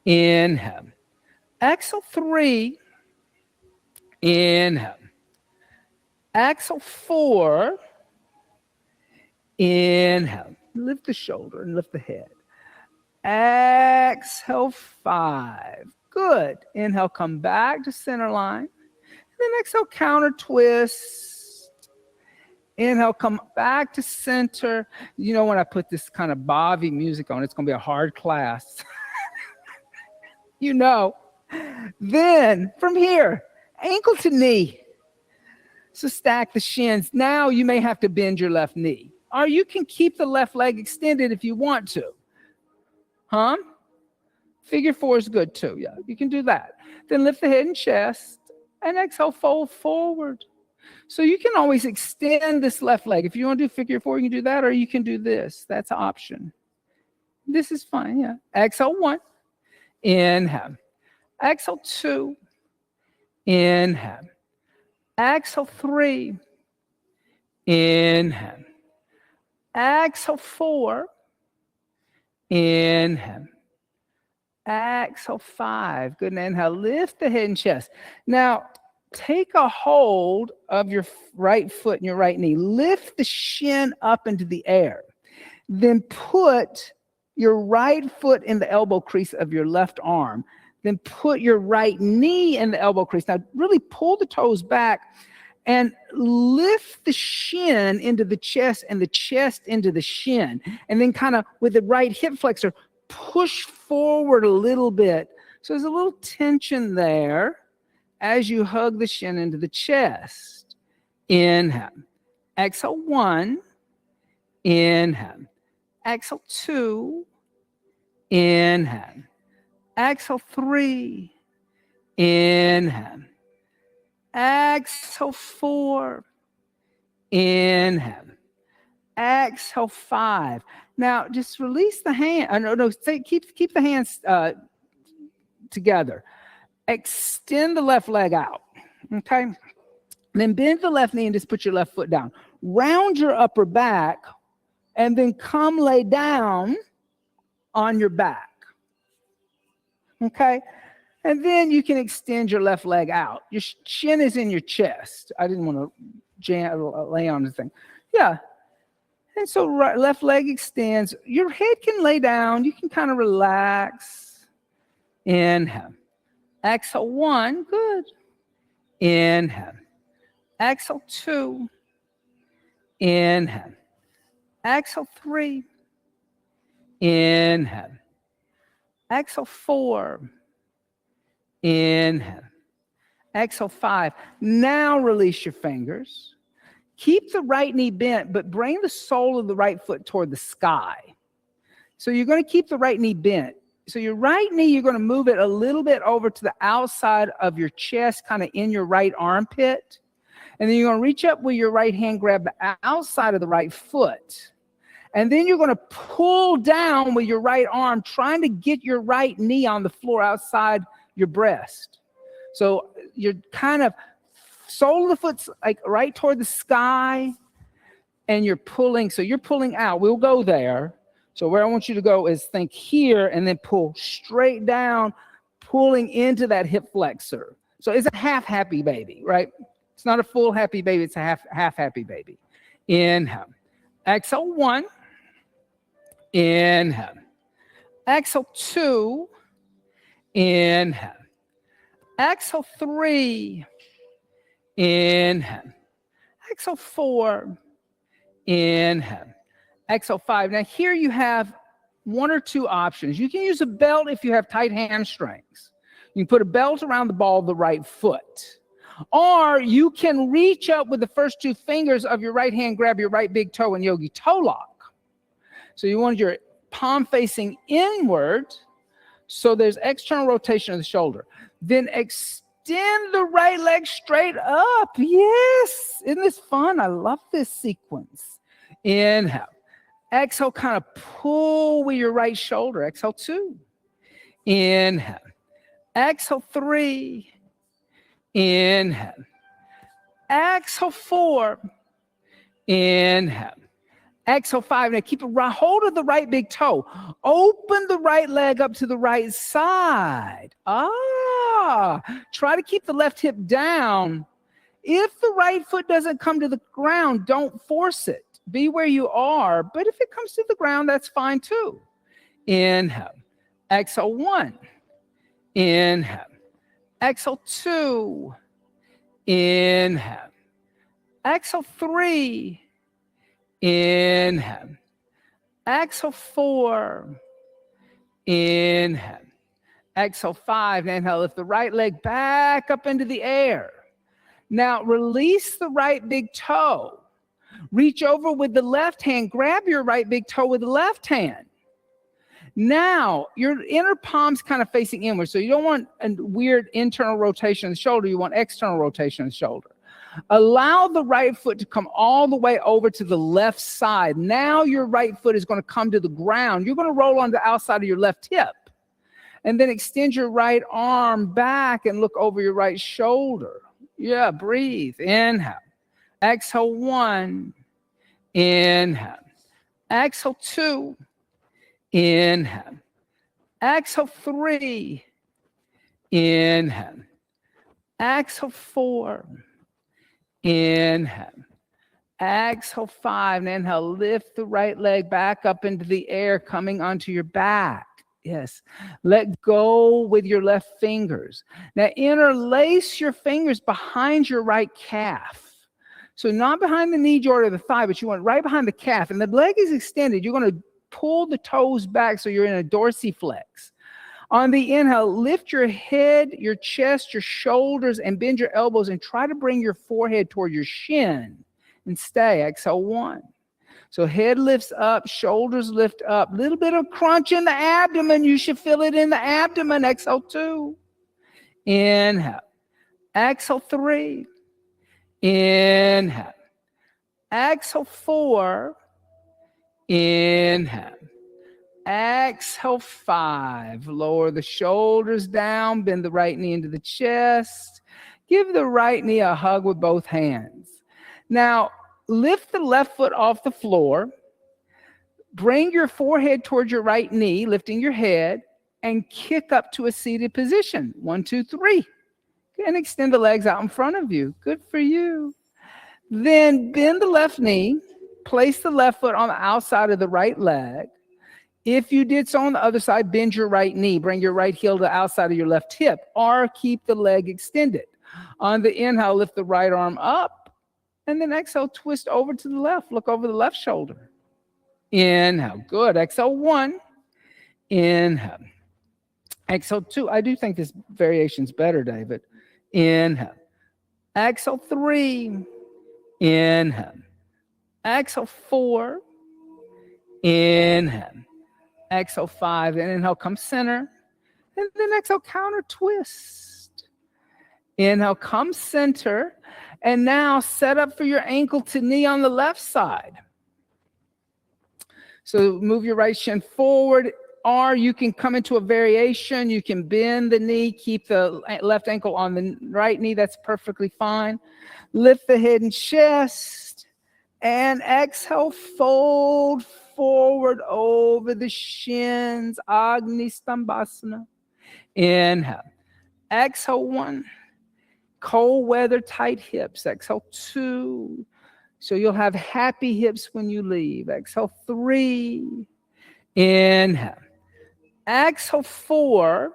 Inhale. Exhale 3. Inhale. Exhale 4. Inhale. Lift the shoulder and lift the head. Exhale 5. Good. Inhale, come back to center line. And then exhale, counter twist. Inhale, come back to center. You know, when I put this kind of bhavi music on, it's going to be a hard class. You know. Then from here, ankle to knee. So stack the shins. Now you may have to bend your left knee. Or you can keep the left leg extended if you want to. Huh? Figure 4 is good too. Yeah, you can do that. Then lift the head and chest. And exhale, fold forward. So you can always extend this left leg. If you want to do figure 4, you can do that, or you can do this. That's an option. This is fine, yeah. Exhale 1. Inhale. Exhale 2. Inhale. Exhale 3. Inhale. Exhale 4. Inhale. Exhale, 5. Good. And inhale, lift the head and chest. Now, take a hold of your right foot and your right knee. Lift the shin up into the air. Then put your right foot in the elbow crease of your left arm. Then put your right knee in the elbow crease. Now, really pull the toes back and lift the shin into the chest and the chest into the shin. And then kind of with the right hip flexor, push forward a little bit. So there's a little tension there as you hug the shin into the chest. Inhale. Exhale, 1. Inhale. Exhale, 2. Inhale. Exhale, 3. Inhale. Exhale, 4. Inhale. Exhale, 5. Now, just release the hand. Keep the hands together. Extend the left leg out. Okay. Then bend the left knee and just put your left foot down. Round your upper back and then come lay down on your back. Okay. And then you can extend your left leg out. Your chin is in your chest. I didn't want to lay on the thing. Yeah. And so left leg extends. Your head can lay down. You can kind of relax. Inhale. Exhale, 1. Good. Inhale. Exhale, 2. Inhale. Exhale, 3. Inhale. Exhale, 4. Inhale. Exhale, 5. Now release your fingers. Keep the right knee bent, but bring the sole of the right foot toward the sky. So you're going to keep the right knee bent. So your right knee, you're going to move it a little bit over to the outside of your chest, kind of in your right armpit. And then you're going to reach up with your right hand, grab the outside of the right foot. And then you're going to pull down with your right arm, trying to get your right knee on the floor outside your breast. So you're kind of sole of the foot's like right toward the sky, and you're pulling. So you're pulling out. We'll go there. So where I want you to go is think here and then pull straight down, pulling into that hip flexor. So it's a half happy baby, right? It's not a full happy baby. It's a half happy baby. Inhale. Exhale, 1. Inhale. Exhale, 2. Inhale. Exhale, 3. Inhale. Exhale, 4. Inhale. Exhale, 5. Now here you have 1 or 2 options. You can use a belt if you have tight hamstrings. You can put a belt around the ball of the right foot. Or you can reach up with the first 2 fingers of your right hand, grab your right big toe in yogi toe lock. So you want your palm facing inward, so there's external rotation of the shoulder. Then extend the right leg straight up. Yes. Isn't this fun? I love this sequence. Inhale. Exhale, kind of pull with your right shoulder. Exhale, 2. Inhale. Exhale, 3. Inhale. Exhale, 4. Inhale. Exhale, 5. Now keep a hold of the right big toe. Open the right leg up to the right side. Try to keep the left hip down. If the right foot doesn't come to the ground, don't force it. Be where you are. But if it comes to the ground, that's fine too. Inhale. Exhale, 1. Inhale. Exhale, 2. Inhale. Exhale, 3. Inhale. Exhale, 4. Inhale. Exhale, 5. Inhale. Lift the right leg back up into the air. Now release the right big toe. Reach over with the left hand. Grab your right big toe with the left hand. Now your inner palm's kind of facing inward. So you don't want a weird internal rotation of the shoulder. You want external rotation of the shoulder. Allow the right foot to come all the way over to the left side. Now your right foot is going to come to the ground. You're going to roll on the outside of your left hip. And then extend your right arm back and look over your right shoulder. Yeah, breathe. Inhale. Exhale, 1. Inhale. Exhale, 2. Inhale. Exhale 3. Inhale. Exhale 4. Inhale. Exhale 5. And inhale, lift the right leg back up into the air, coming onto your back. Yes. Let go with your left fingers. Now interlace your fingers behind your right calf. So not behind the knee joint or the thigh, but you want right behind the calf. And the leg is extended. You're going to pull the toes back so you're in a dorsiflex. On the inhale, lift your head, your chest, your shoulders, and bend your elbows and try to bring your forehead toward your shin and stay. Exhale 1. So head lifts up, shoulders lift up. Little bit of crunch in the abdomen. You should feel it in the abdomen. Exhale 2. Inhale. Exhale 3. Inhale. Exhale 4. Inhale. Exhale 5. Lower the shoulders down. Bend the right knee into the chest. Give the right knee a hug with both hands. Now, lift the left foot off the floor. Bring your forehead towards your right knee, lifting your head, and kick up to a seated position. 1, 2, 3. And extend the legs out in front of you. Good for you. Then bend the left knee. Place the left foot on the outside of the right leg. If you did so on the other side, bend your right knee. Bring your right heel to the outside of your left hip, or keep the leg extended. On the inhale, lift the right arm up. And then exhale, twist over to the left. Look over the left shoulder. Inhale. Good. Exhale 1. Inhale. Exhale 2. I do think this variation's better, David. Inhale. Exhale 3. Inhale. Exhale 4. Inhale. Exhale 5. And inhale, come center. And then exhale, counter twist. Inhale, come center. And now set up for your ankle to knee on the left side. So move your right shin forward, or you can come into a variation. You can bend the knee, keep the left ankle on the right knee. That's perfectly fine. Lift the head and chest, and exhale, fold forward over the shins, Agni Stambhasana. Inhale. Exhale 1. Cold weather, tight hips. Exhale 2. So you'll have happy hips when you leave. Exhale 3. Inhale. Exhale 4.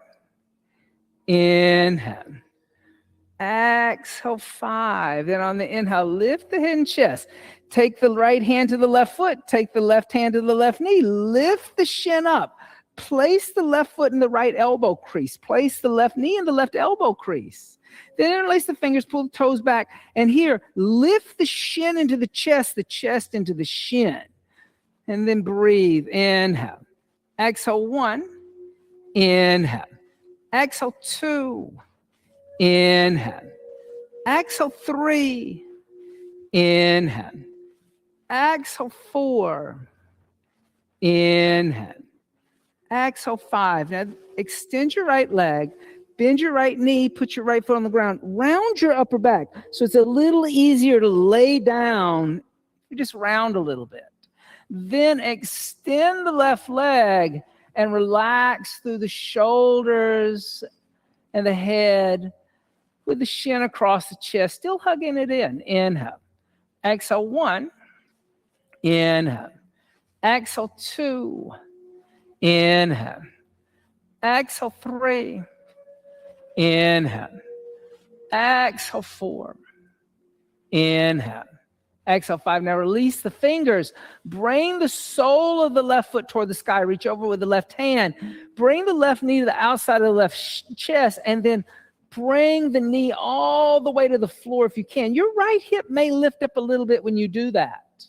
Inhale. Exhale 5. Then on the inhale, lift the head and chest. Take the right hand to the left foot. Take the left hand to the left knee. Lift the shin up. Place the left foot in the right elbow crease. Place the left knee in the left elbow crease. Then interlace the fingers, pull the toes back. And here, lift the shin into the chest into the shin. And then breathe. Inhale. Exhale 1. Inhale. Exhale 2. Inhale. Exhale 3. Inhale. Exhale 4. Inhale. Exhale 5. Now extend your right leg. Bend your right knee, put your right foot on the ground. Round your upper back so it's a little easier to lay down. You just round a little bit. Then extend the left leg and relax through the shoulders and the head with the shin across the chest, still hugging it in. Inhale. Exhale 1. Inhale. Exhale 2. Inhale. Exhale 3. Inhale. Exhale 4. Inhale. Exhale 5. Now release the fingers. Bring the sole of the left foot toward the sky. Reach over with the left hand. Bring the left knee to the outside of the left chest. And then bring the knee all the way to the floor if you can. Your right hip may lift up a little bit when you do that.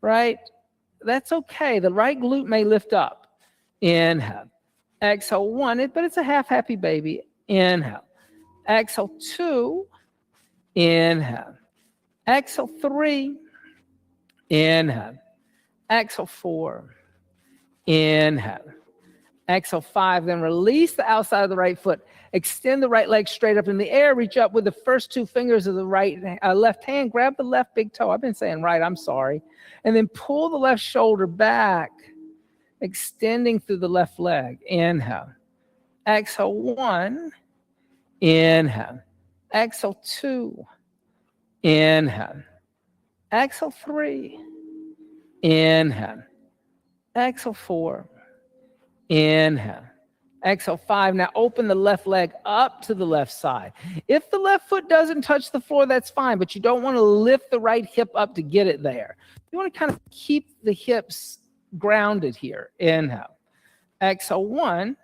Right? That's okay. The right glute may lift up. Inhale. Exhale 1. But it's a half happy baby. Inhale. Exhale 2. Inhale. Exhale 3. Inhale. Exhale 4. Inhale. Exhale 5. Then release the outside of the right foot. Extend the right leg straight up in the air. Reach up with the first 2 fingers of the left hand. Grab the left big toe. I've been saying right. I'm sorry. And then pull the left shoulder back. extending through the left leg. Inhale. Exhale, 1. Inhale. Exhale, 2. Inhale. Exhale, 3. Inhale. Exhale, 4. Inhale. Exhale, 5. Now open the left leg up to the left side. If the left foot doesn't touch the floor, that's fine, but you don't want to lift the right hip up to get it there. You want to kind of keep the hips grounded here. Inhale. Exhale, 1.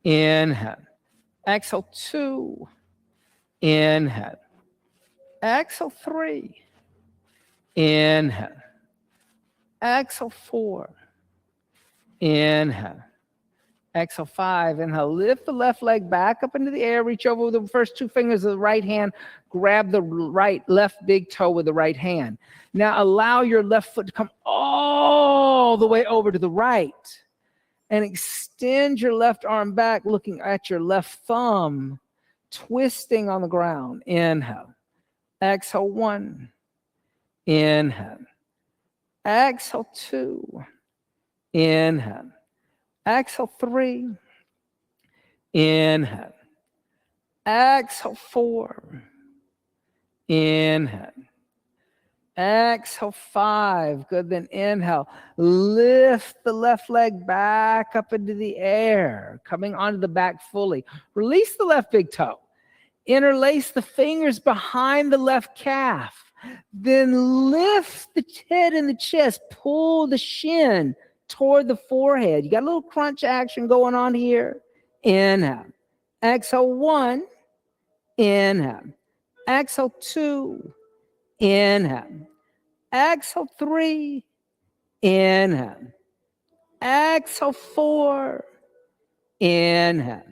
Inhale. Exhale, 2. Inhale. Exhale, 3. Inhale. Exhale, 4. Inhale. Exhale, 5. Inhale. Lift the left leg back up into the air. Reach over with the first 2 fingers of the right hand. Grab the left big toe with the right hand. Now allow your left foot to come all the way over to the right. And extend your left arm back, looking at your left thumb, twisting on the ground. Inhale. Exhale, 1. Inhale. Exhale, 2. Inhale. Exhale, 3. Inhale. Exhale, 4. Inhale. Exhale, 5. Good. Then inhale. Lift the left leg back up into the air, coming onto the back fully. Release the left big toe. Interlace the fingers behind the left calf. Then lift the head and the chest. Pull the shin toward the forehead. You got a little crunch action going on here. Inhale. Exhale, 1. Inhale. Exhale, 2. Inhale. Exhale, 3. Inhale. Exhale, 4. Inhale.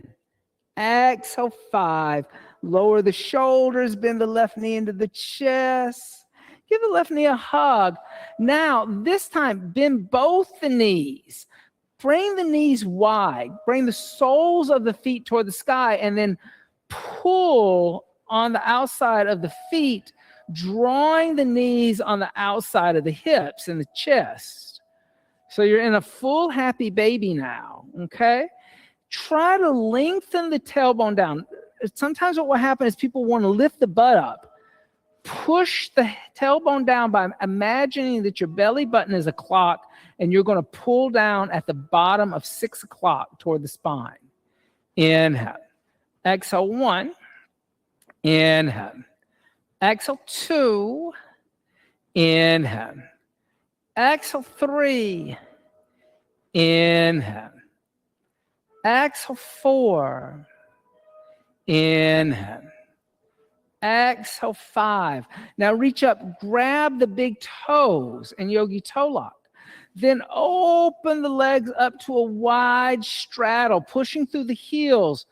Exhale, 5. Lower the shoulders, bend the left knee into the chest. Give the left knee a hug. Now, this time, bend both the knees. Bring the knees wide. Bring the soles of the feet toward the sky, and then pull on the outside of the feet, drawing the knees on the outside of the hips and the chest. So you're in a full happy baby now, okay? Try to lengthen the tailbone down. Sometimes what will happen is people want to lift the butt up. Push the tailbone down by imagining that your belly button is a clock and you're going to pull down at the bottom of 6 o'clock toward the spine. Inhale. Exhale, 1. Inhale. Exhale, 2. Inhale. Exhale, 3. Inhale. Exhale, 4. Inhale. Exhale, 5. Now reach up, grab the big toes and yogi toe lock. Then open the legs up to a wide straddle, pushing through the heels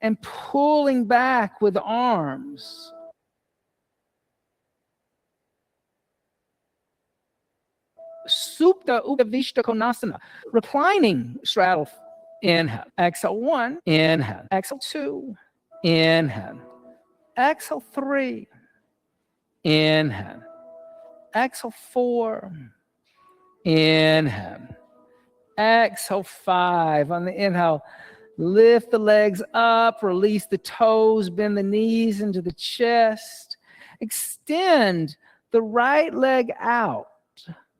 and pulling back with the arms. Supta Upavishta Konasana, reclining straddle. Inhale. Exhale, 1. Inhale. Exhale, 2. Inhale. Exhale, 3. Inhale. Exhale, 4. Inhale. Exhale, 5. On the inhale, lift the legs up, release the toes, bend the knees into the chest. Extend the right leg out.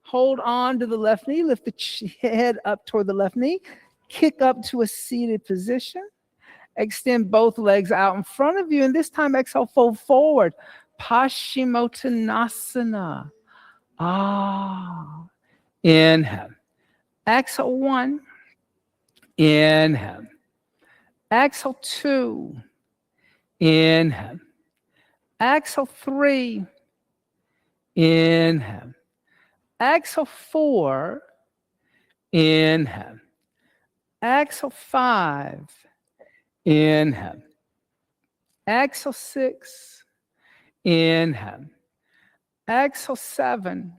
Hold on to the left knee, lift the head up toward the left knee, kick up to a seated position. Extend both legs out in front of you, and this time exhale, fold forward. Paschimottanasana. Inhale. Exhale, 1. Inhale. Exhale, 2. Inhale. Exhale, 3. Inhale. Exhale, 4. Inhale. Exhale, 5. Inhale. Exhale, 6. Inhale. Exhale, 7.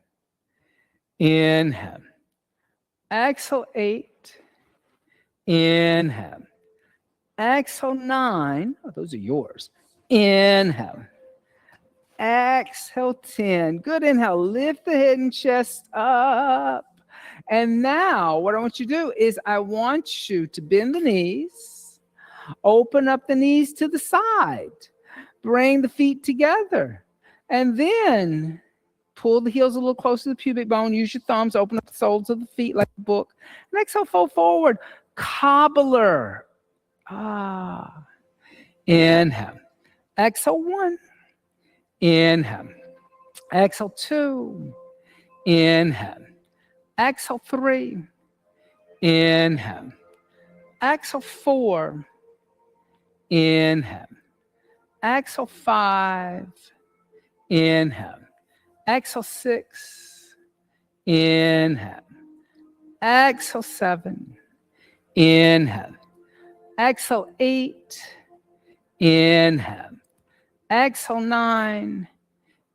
Inhale. Exhale, 8. Inhale. Exhale, 9. Oh, those are yours. Inhale. Exhale, 10. Good. Inhale. Lift the head and chest up. And now what I want you to do is I want you to bend the knees, open up the knees to the side, bring the feet together, and then pull the heels a little closer to the pubic bone. Use your thumbs, open up the soles of the feet like a book. And exhale, fold forward. Cobbler. Inhale. Exhale, 1. Inhale. Exhale, 2. Inhale. Exhale, 3. Inhale. Exhale, 4. Inhale. Exhale, 5. Inhale. Exhale, 6. Inhale. Exhale, 7. Inhale. Exhale, 8. Inhale. Exhale, 9.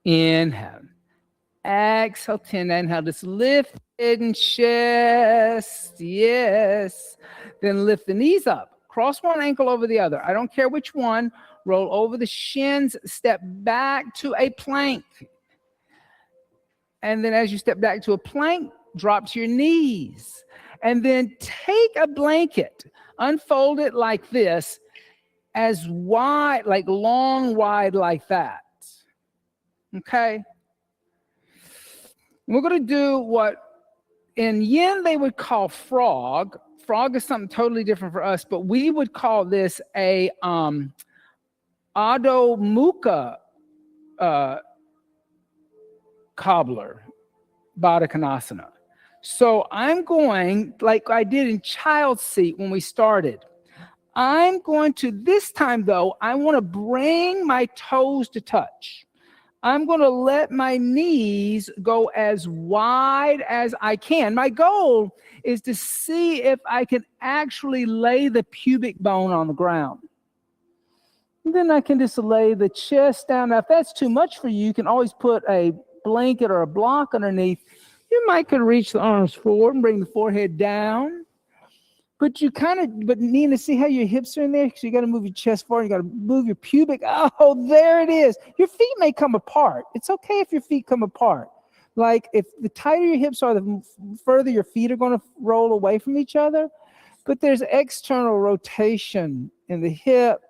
Inhale. Exhale, 10. Inhale. Just lift head and chest. Yes. Then lift the knees up. Cross one ankle over the other. I don't care which one. Roll over the shins. Step back to a plank. And then as you step back to a plank, drop to your knees. And then take a blanket, unfold it like this, as wide, like long, wide like that. Okay? We're going to do what in yin they would call frog. Frog is something totally different for us, but we would call this a Adho Mukha cobbler, Baddha Konasana. So I'm going, like I did in child's seat when we started, I'm going to, this time though, I want to bring my toes to touch. I'm going to let my knees go as wide as I can. My goal is to see if I can actually lay the pubic bone on the ground. And then I can just lay the chest down. Now, if that's too much for you, you can always put a blanket or a block underneath. You might could reach the arms forward and bring the forehead down. But Nina, see how your hips are in there? So you got to move your chest forward. You got to move your pubic. Oh, there it is. Your feet may come apart. It's okay if your feet come apart. Like if the tighter your hips are, the further your feet are going to roll away from each other. But there's external rotation in the hip.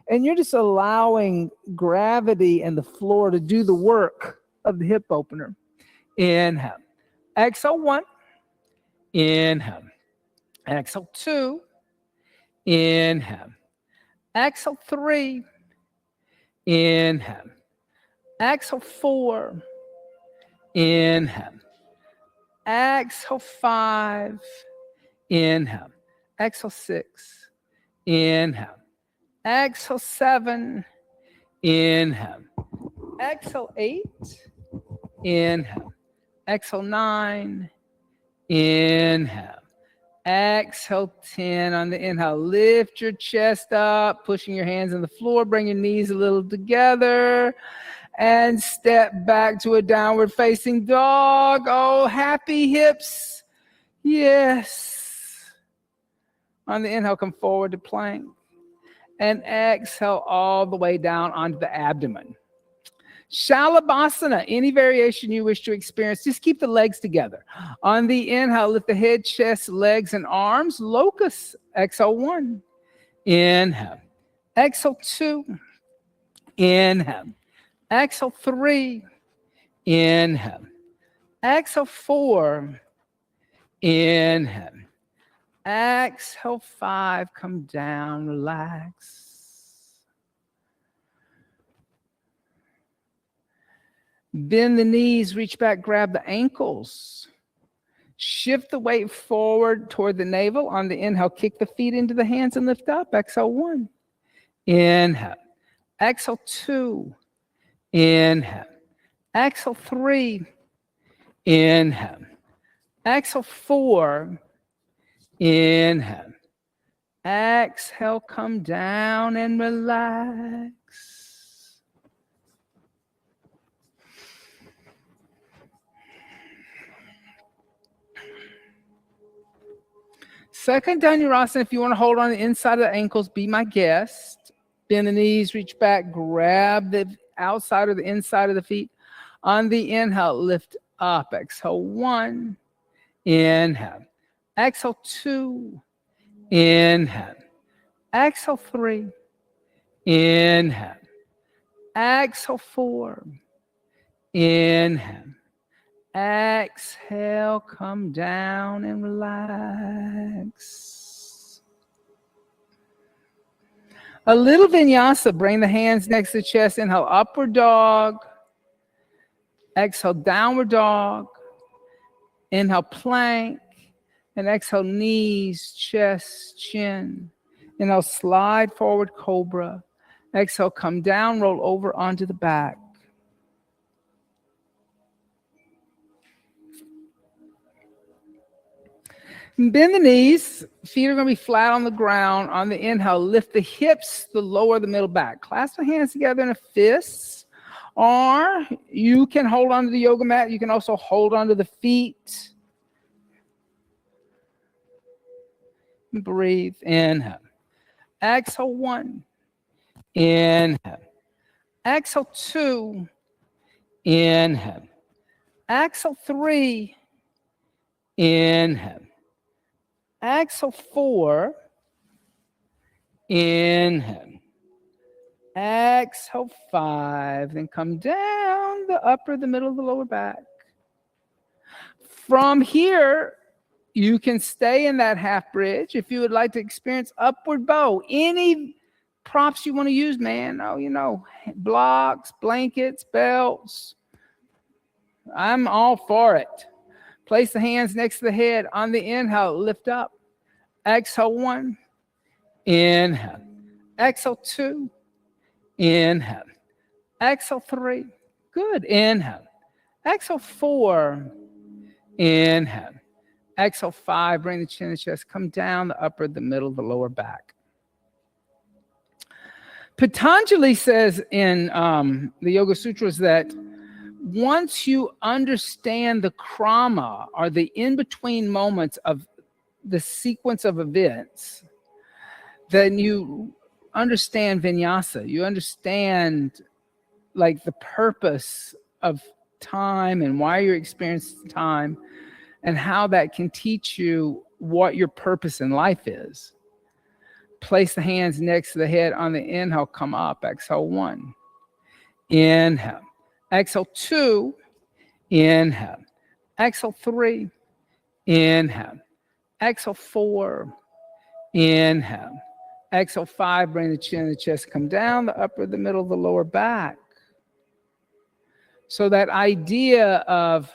And you're just allowing gravity and the floor to do the work of the hip opener. Inhale. Exhale, 1. Inhale. Exhale, 2. Inhale. Exhale, 3. Inhale. Exhale, 4. Inhale. Exhale, 5. Inhale. Exhale, 6. Inhale. Exhale, 7. Inhale. Exhale, 8. Inhale. Exhale, 9. Inhale. Exhale, 10 on the inhale. Lift your chest up, pushing your hands on the floor. Bring your knees a little together. And step back to a downward facing dog. Oh, happy hips. Yes. On the inhale, come forward to plank. And exhale all the way down onto the abdomen. Shalabhasana, any variation you wish to experience, just keep the legs together. On the inhale, lift the head, chest, legs, and arms. Locust, exhale, 1. Inhale. Exhale, 2. Inhale. Exhale, 3. Inhale. Exhale, 4. Inhale. Exhale, 5. Come down, relax. Bend the knees, reach back, grab the ankles. Shift the weight forward toward the navel. On the inhale, kick the feet into the hands and lift up. Exhale, 1. Inhale. Exhale, 2. Inhale. Exhale, 3. Inhale. Exhale, 4. Inhale. Exhale, come down and relax. Second Dhanurasana, if you want to hold on the inside of the ankles, be my guest. Bend the knees, reach back, grab the outside or the inside of the feet. On the inhale, lift up. Exhale, 1. Inhale. Exhale 2. Inhale. Exhale 3. Inhale. Exhale 4. Inhale. Exhale, come down and relax. A little vinyasa. Bring the hands next to the chest. Inhale, upward dog. Exhale, downward dog. Inhale, plank. And exhale, knees, chest, chin. Inhale, slide forward, cobra. Exhale, come down, roll over onto the back. Bend the knees. Feet are going to be flat on the ground. On the inhale, lift the hips, the lower, the middle back. Clasp the hands together in a fist. Or you can hold onto the yoga mat. You can also hold onto the feet. Breathe. Inhale. Exhale 1. Inhale. Exhale 2. Inhale. Exhale 3. Inhale. Exhale 4. Inhale. Exhale 5. Then come down the upper, the middle, the lower back. From here, you can stay in that half bridge. If you would like to experience upward bow, any props you want to use, man. Oh, blocks, blankets, belts. I'm all for it. Place the hands next to the head. On the inhale, lift up. Exhale 1. Inhale. Exhale 2. Inhale. Exhale 3. Good. Inhale. Exhale 4. Inhale. Exhale 5. Bring the chin and chest. Come down the upper, the middle, the lower back. Patanjali says in the Yoga Sutras that once you understand the krama, or the in-between moments of the sequence of events, then you understand vinyasa. You understand like the purpose of time and why you're experiencing time, and how that can teach you what your purpose in life is. Place the hands next to the head. On the inhale, come up. Exhale 1. Inhale. Exhale 2. Inhale. Exhale 3. Inhale. Exhale 4. Inhale. Exhale 5. Bring the chin and the chest. Come down the upper, the middle, the lower back. So that idea of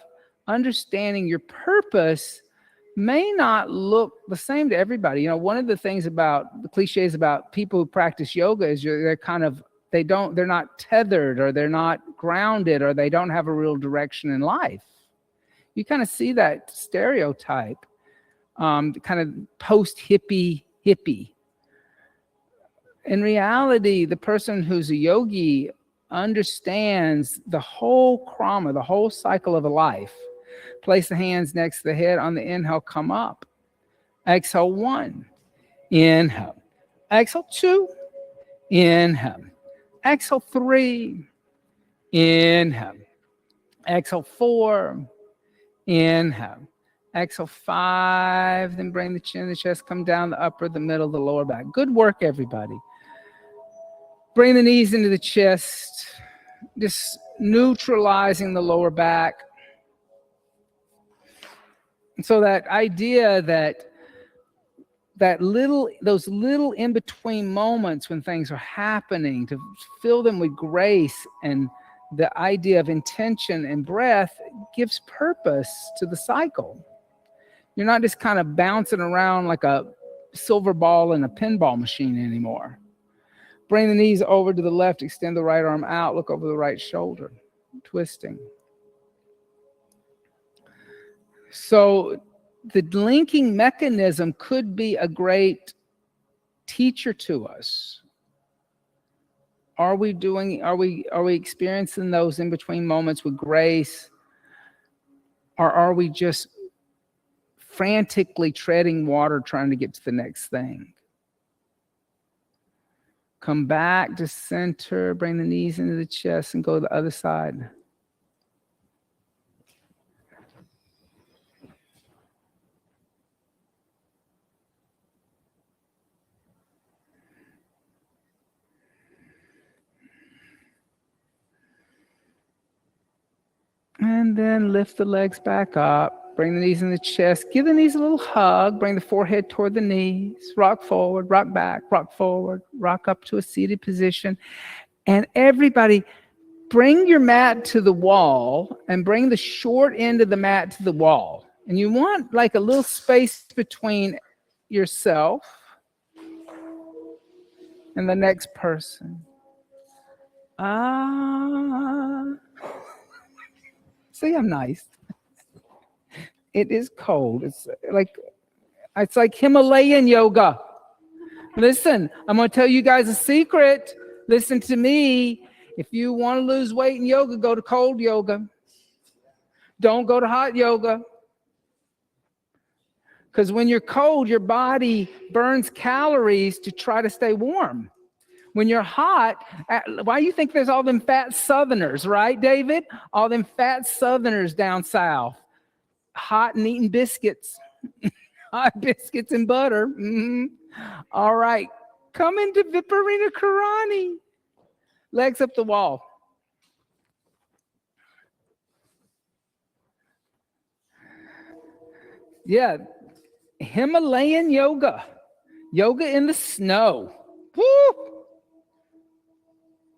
understanding your purpose may not look the same to everybody. One of the things about the cliches about people who practice yoga is they're not tethered, or they're not grounded, or they don't have a real direction in life. You kind of see that stereotype, kind of post-hippie. In reality, the person who's a yogi understands the whole krama, the whole cycle of a life. Place the hands next to the head. On the inhale, come up. Exhale 1. Inhale. Exhale 2. Inhale. Exhale 3. Inhale. Exhale 4. Inhale. Exhale 5. Then bring the chin and the chest. Come down the upper, the middle, the lower back. Good work, everybody. Bring the knees into the chest. Just neutralizing the lower back. So that idea that those little in-between moments when things are happening, to fill them with grace, and the idea of intention and breath gives purpose to the cycle. You're not just kind of bouncing around like a silver ball in a pinball machine anymore. Bring the knees over to the left, extend the right arm out, look over the right shoulder, twisting. So the linking mechanism could be a great teacher to us. Are we experiencing those in-between moments with grace? Or are we just frantically treading water trying to get to the next thing? Come back to center, bring the knees into the chest, and go to the other side. And then lift the legs back up. Bring the knees in the chest. Give the knees a little hug. Bring the forehead toward the knees. Rock forward, rock back, rock forward, rock up to a seated position. And everybody, bring your mat to the wall and bring the short end of the mat to the wall. And you want like a little space between yourself and the next person. See, I'm nice. It is cold. It's like Himalayan yoga. Listen, I'm going to tell you guys a secret. Listen to me. If you want to lose weight in yoga, go to cold yoga. Don't go to hot yoga. Because when you're cold, your body burns calories to try to stay warm. When you're hot, why do you think there's all them fat Southerners, right, David? All them fat Southerners down south. Hot and eating biscuits. Hot biscuits and butter. Mm-hmm. All right. Come into Viparita Karani. Legs up the wall. Yeah. Himalayan yoga. Yoga in the snow. Woo!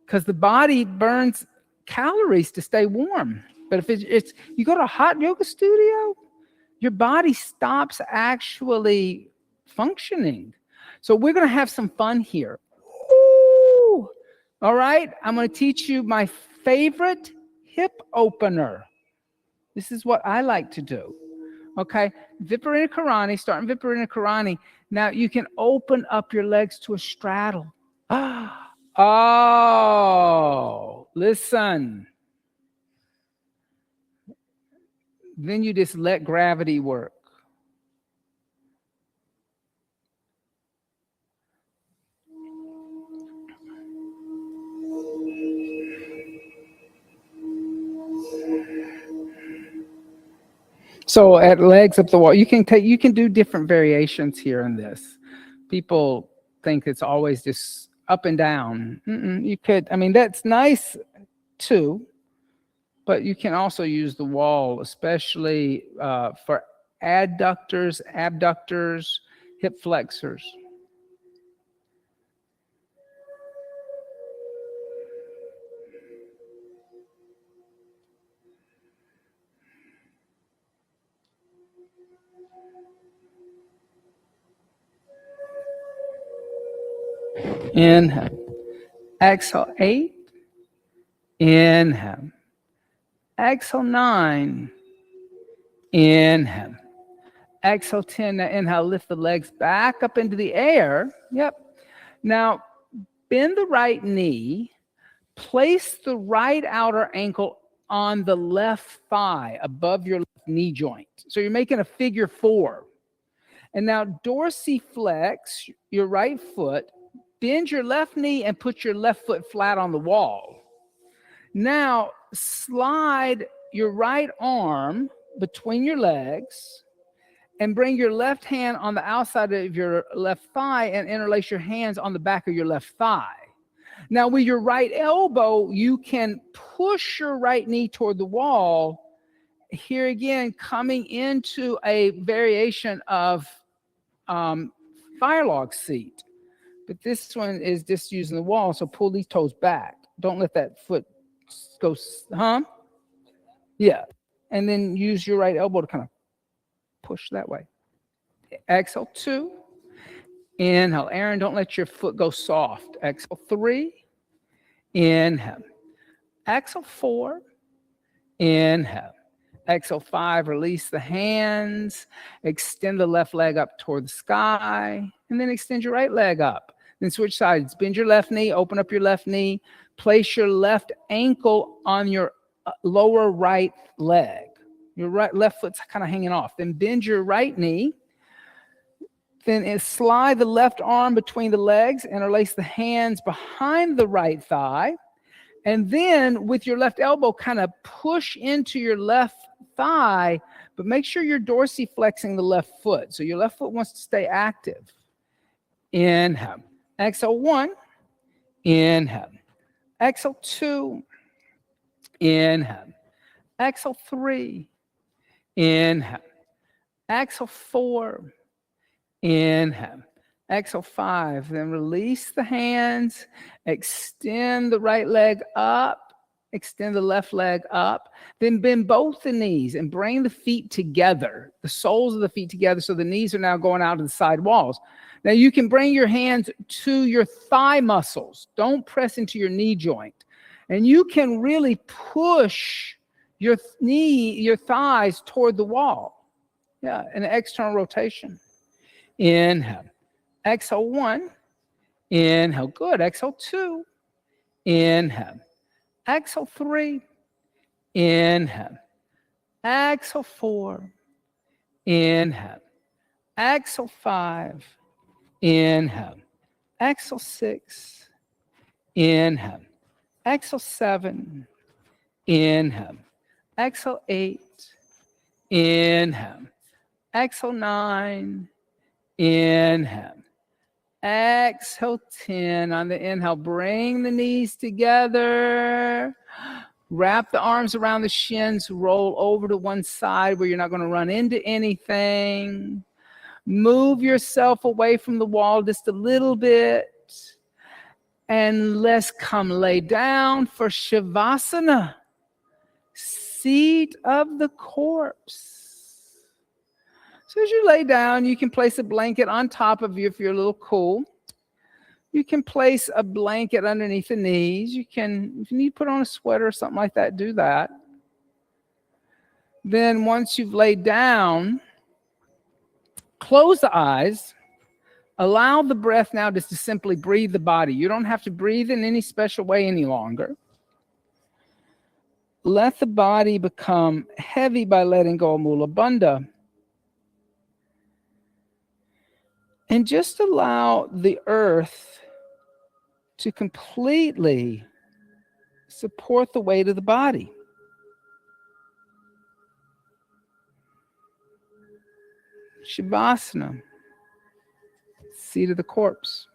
Because the body burns calories to stay warm. But if it's you go to a hot yoga studio, your body stops actually functioning. So we're going to have some fun here. Ooh. All right. I'm going to teach you my favorite hip opener. This is what I like to do. Okay. Viparita Karani, starting Viparita Karani. Now you can open up your legs to a straddle. Oh, listen. Then you just let gravity work. So at legs up the wall, you can do different variations here in this. People think it's always just up and down. You could, that's nice too, but you can also use the wall, especially for adductors, abductors, hip flexors. Inhale. Exhale 8. Inhale. Exhale 9. Inhale. Exhale 10. Now inhale, lift the legs back up into the air. Yep. Now bend the right knee. Place the right outer ankle on the left thigh above your left knee joint. So you're making a figure 4. And now dorsiflex your right foot. Bend your left knee and put your left foot flat on the wall. Now slide your right arm between your legs and bring your left hand on the outside of your left thigh and interlace your hands on the back of your left thigh. Now with your right elbow, you can push your right knee toward the wall. Here again, coming into a variation of fire log seat. But this one is just using the wall, so pull these toes back. Don't let that foot go, Yeah. And then use your right elbow to kind of push that way. Exhale 2. Inhale. Aaron, don't let your foot go soft. Exhale 3. Inhale. Exhale 4. Inhale. Exhale 5. Release the hands. Extend the left leg up toward the sky. And then extend your right leg up. Then switch sides. Bend your left knee. Open up your left knee. Place your left ankle on your lower right leg. Your left foot's kind of hanging off. Then bend your right knee. Then slide the left arm between the legs. Interlace the hands behind the right thigh. And then with your left elbow, kind of push into your left thigh, but make sure you're dorsiflexing the left foot. So your left foot wants to stay active. Inhale. Exhale 1. Inhale. Exhale 2. Inhale. Exhale 3. Inhale. Exhale 4. Inhale. Exhale 5. Then release the hands. Extend the right leg up. Extend the left leg up. Then bend both the knees and bring the feet together, the soles of the feet together, so the knees are now going out to the side walls. Now you can bring your hands to your thigh muscles. Don't press into your knee joint. And you can really push your thighs toward the wall. Yeah, an external rotation. Inhale. Exhale 1. Inhale. Good. Exhale 2. Inhale. Exhale 3. Inhale. Exhale 4. Inhale. Exhale 5. Inhale. Exhale 6. Inhale. Exhale 7. Inhale. Exhale 8. Inhale. Exhale 9. Inhale. Exhale 10. On the inhale, bring the knees together. Wrap the arms around the shins. Roll over to one side where you're not going to run into anything. Move yourself away from the wall just a little bit. And let's come lay down for Shavasana, seat of the corpse. So as you lay down, you can place a blanket on top of you if you're a little cool. You can place a blanket underneath the knees. If you need to put on a sweater or something like that, do that. Then once you've laid down, close the eyes. Allow the breath now just to simply breathe the body. You don't have to breathe in any special way any longer. Let the body become heavy by letting go of Mula Bandha. And just allow the earth to completely support the weight of the body. Shavasana, seat of the corpse.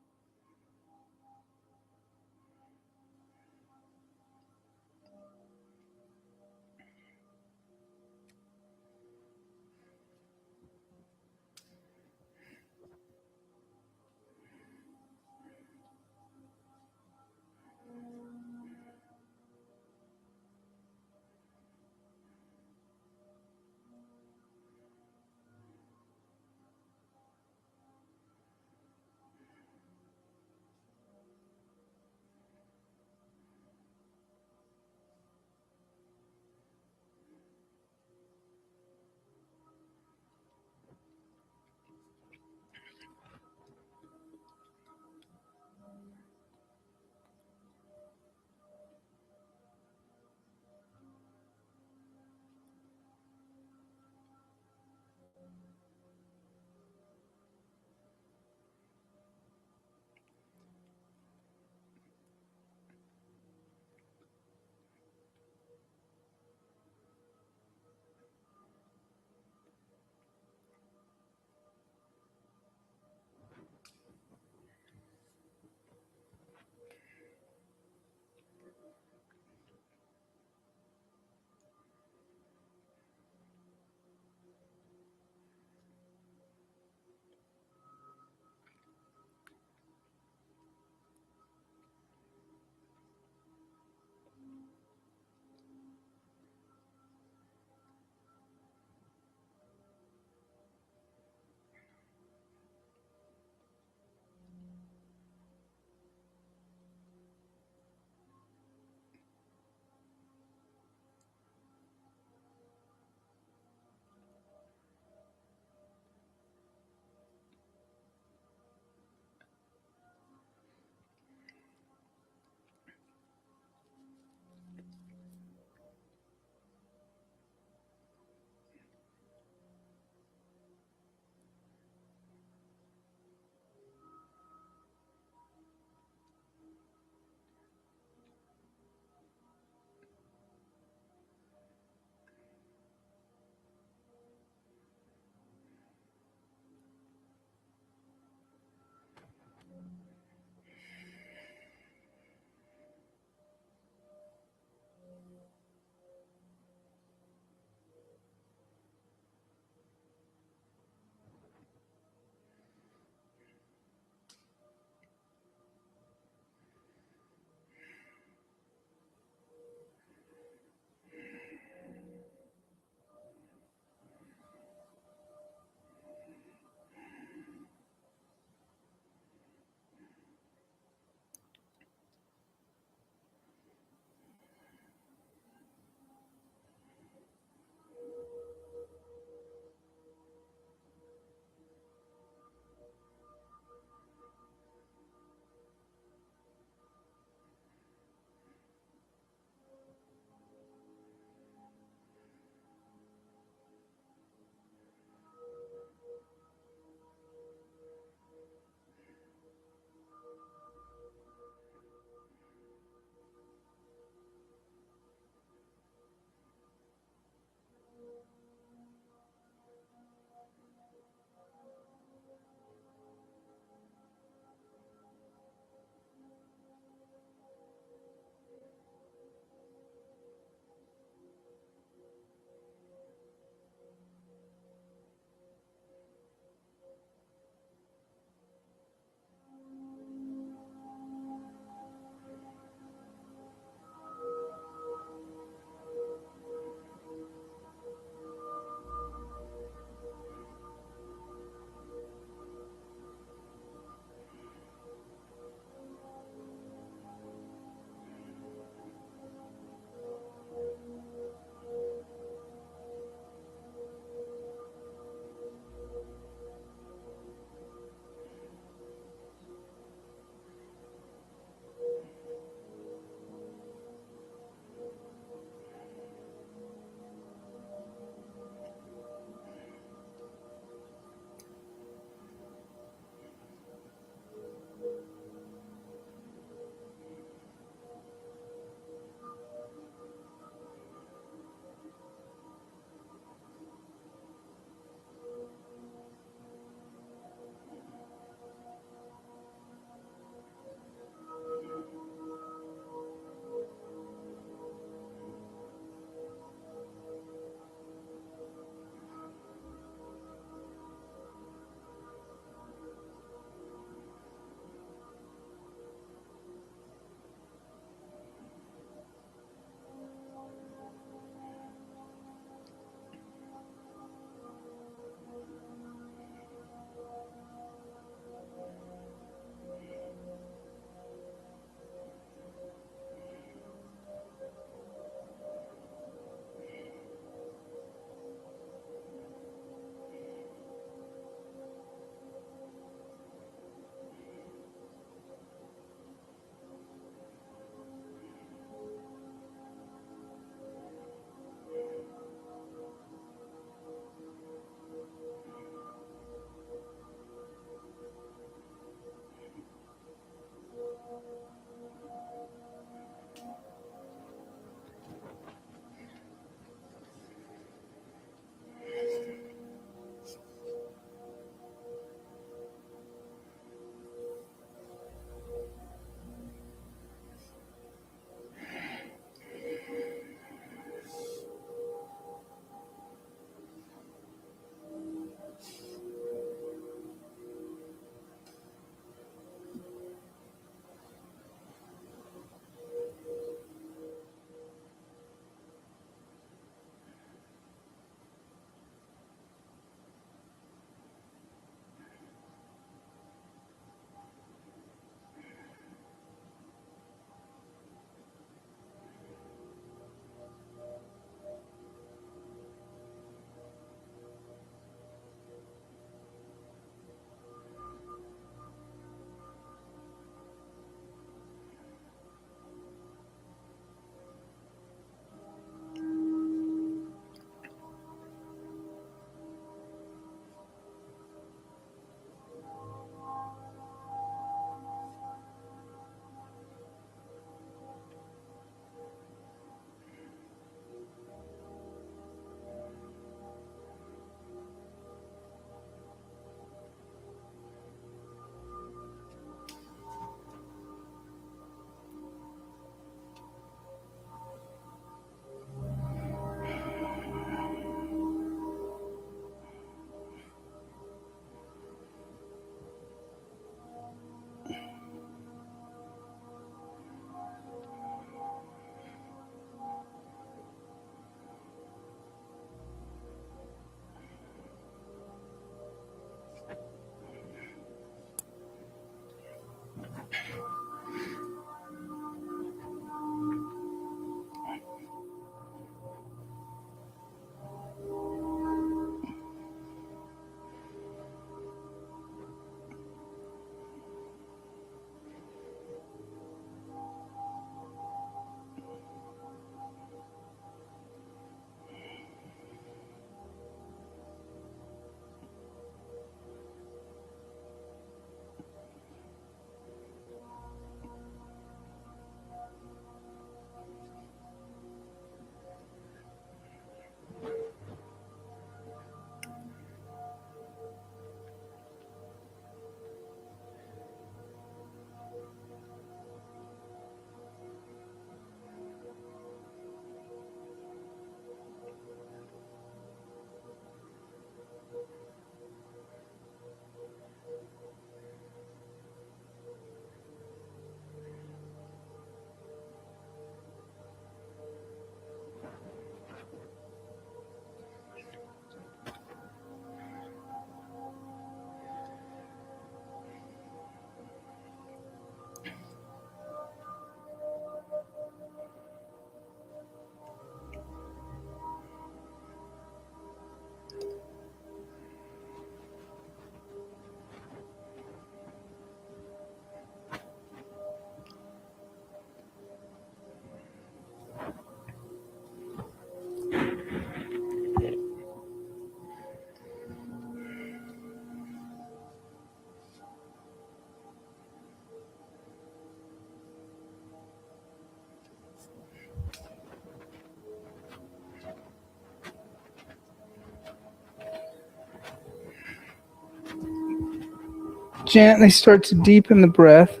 Gently start to deepen the breath.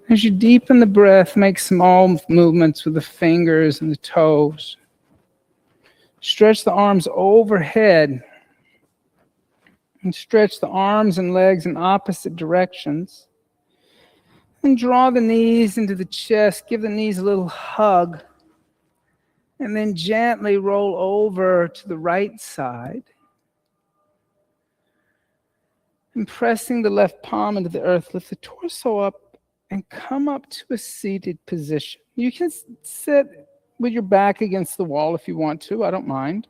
As you deepen the breath, make small movements with the fingers and the toes. Stretch the arms overhead and stretch the arms and legs in opposite directions. And draw the knees into the chest. Give the knees a little hug. And then gently roll over to the right side. And pressing the left palm into the earth, lift the torso up and come up to a seated position. You can sit with your back against the wall if you want to. I don't mind.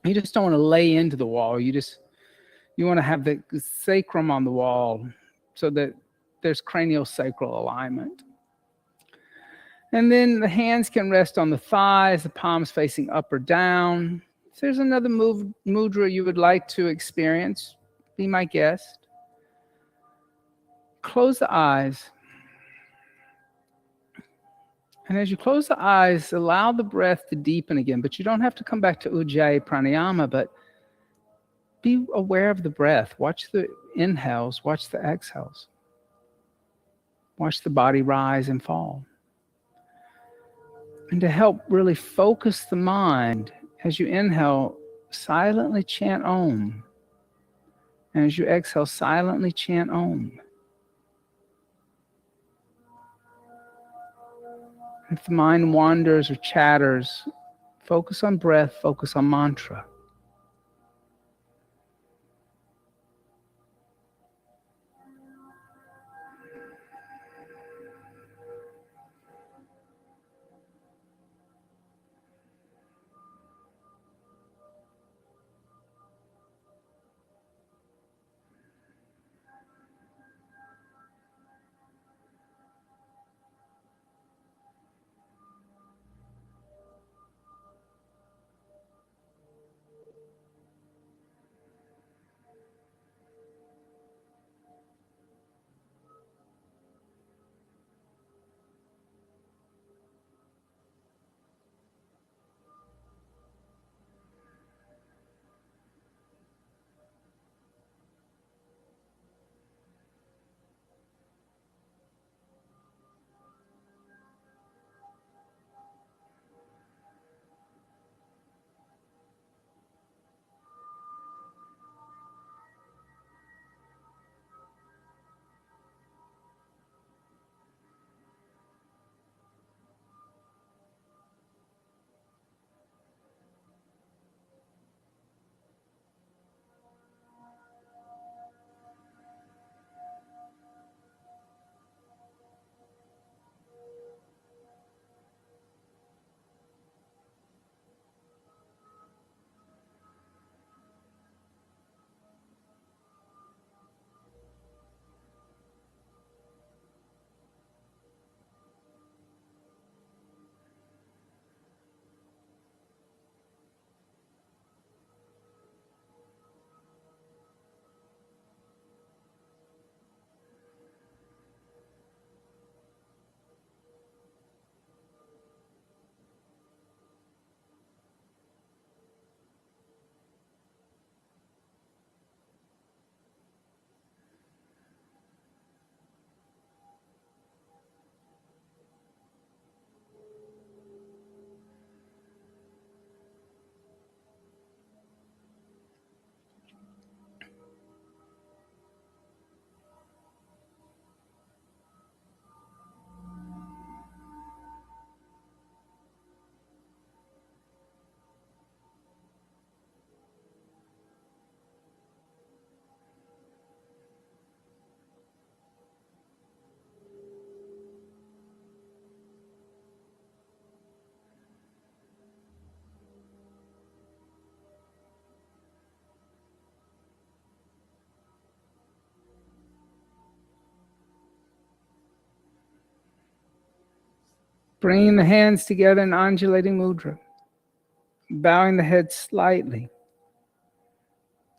You just don't want to lay into the wall. You want to have the sacrum on the wall so that there's craniosacral alignment. And then the hands can rest on the thighs, the palms facing up or down. If there's another mudra you would like to experience, be my guest. Close the eyes. And as you close the eyes, allow the breath to deepen again. But you don't have to come back to Ujjayi Pranayama, but be aware of the breath. Watch the inhales, watch the exhales. Watch the body rise and fall. And to help really focus the mind, as you inhale, silently chant Om. And as you exhale, silently chant Om. If the mind wanders or chatters, focus on breath, focus on mantra. Bringing the hands together in undulating mudra. Bowing the head slightly.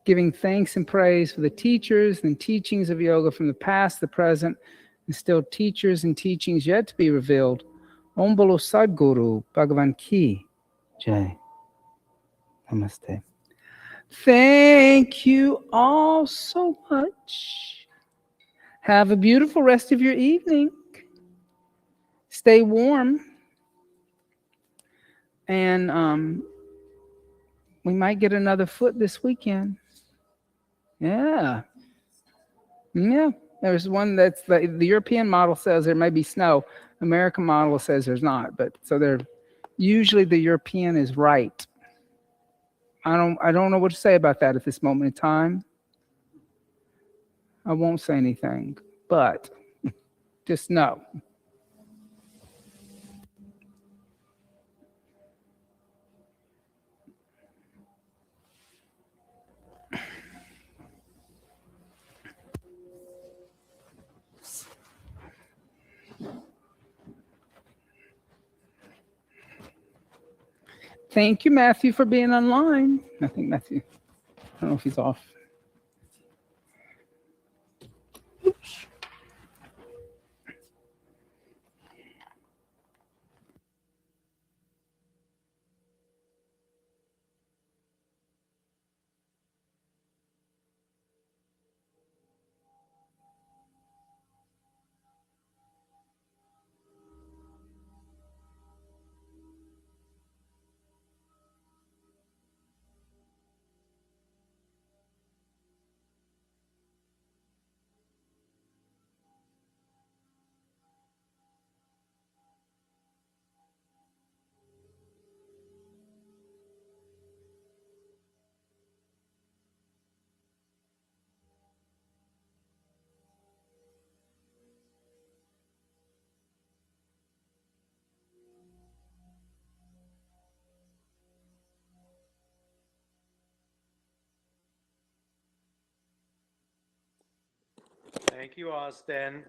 Giving thanks and praise for the teachers and teachings of yoga from the past, the present, and still teachers and teachings yet to be revealed. Om Bolo Sadguru Bhagavan Ki Jai. Namaste. Thank you all so much. Have a beautiful rest of your evening. Stay warm. And we might get another foot this weekend. Yeah. Yeah. There's one that's the European model says there may be snow. American model says there's not. But so they're usually the European is right. I don't know what to say about that at this moment in time. I won't say anything, but just know. Thank you, Matthew, for being online. I think Matthew, I don't know if he's off. Oops. Thank you, Austin.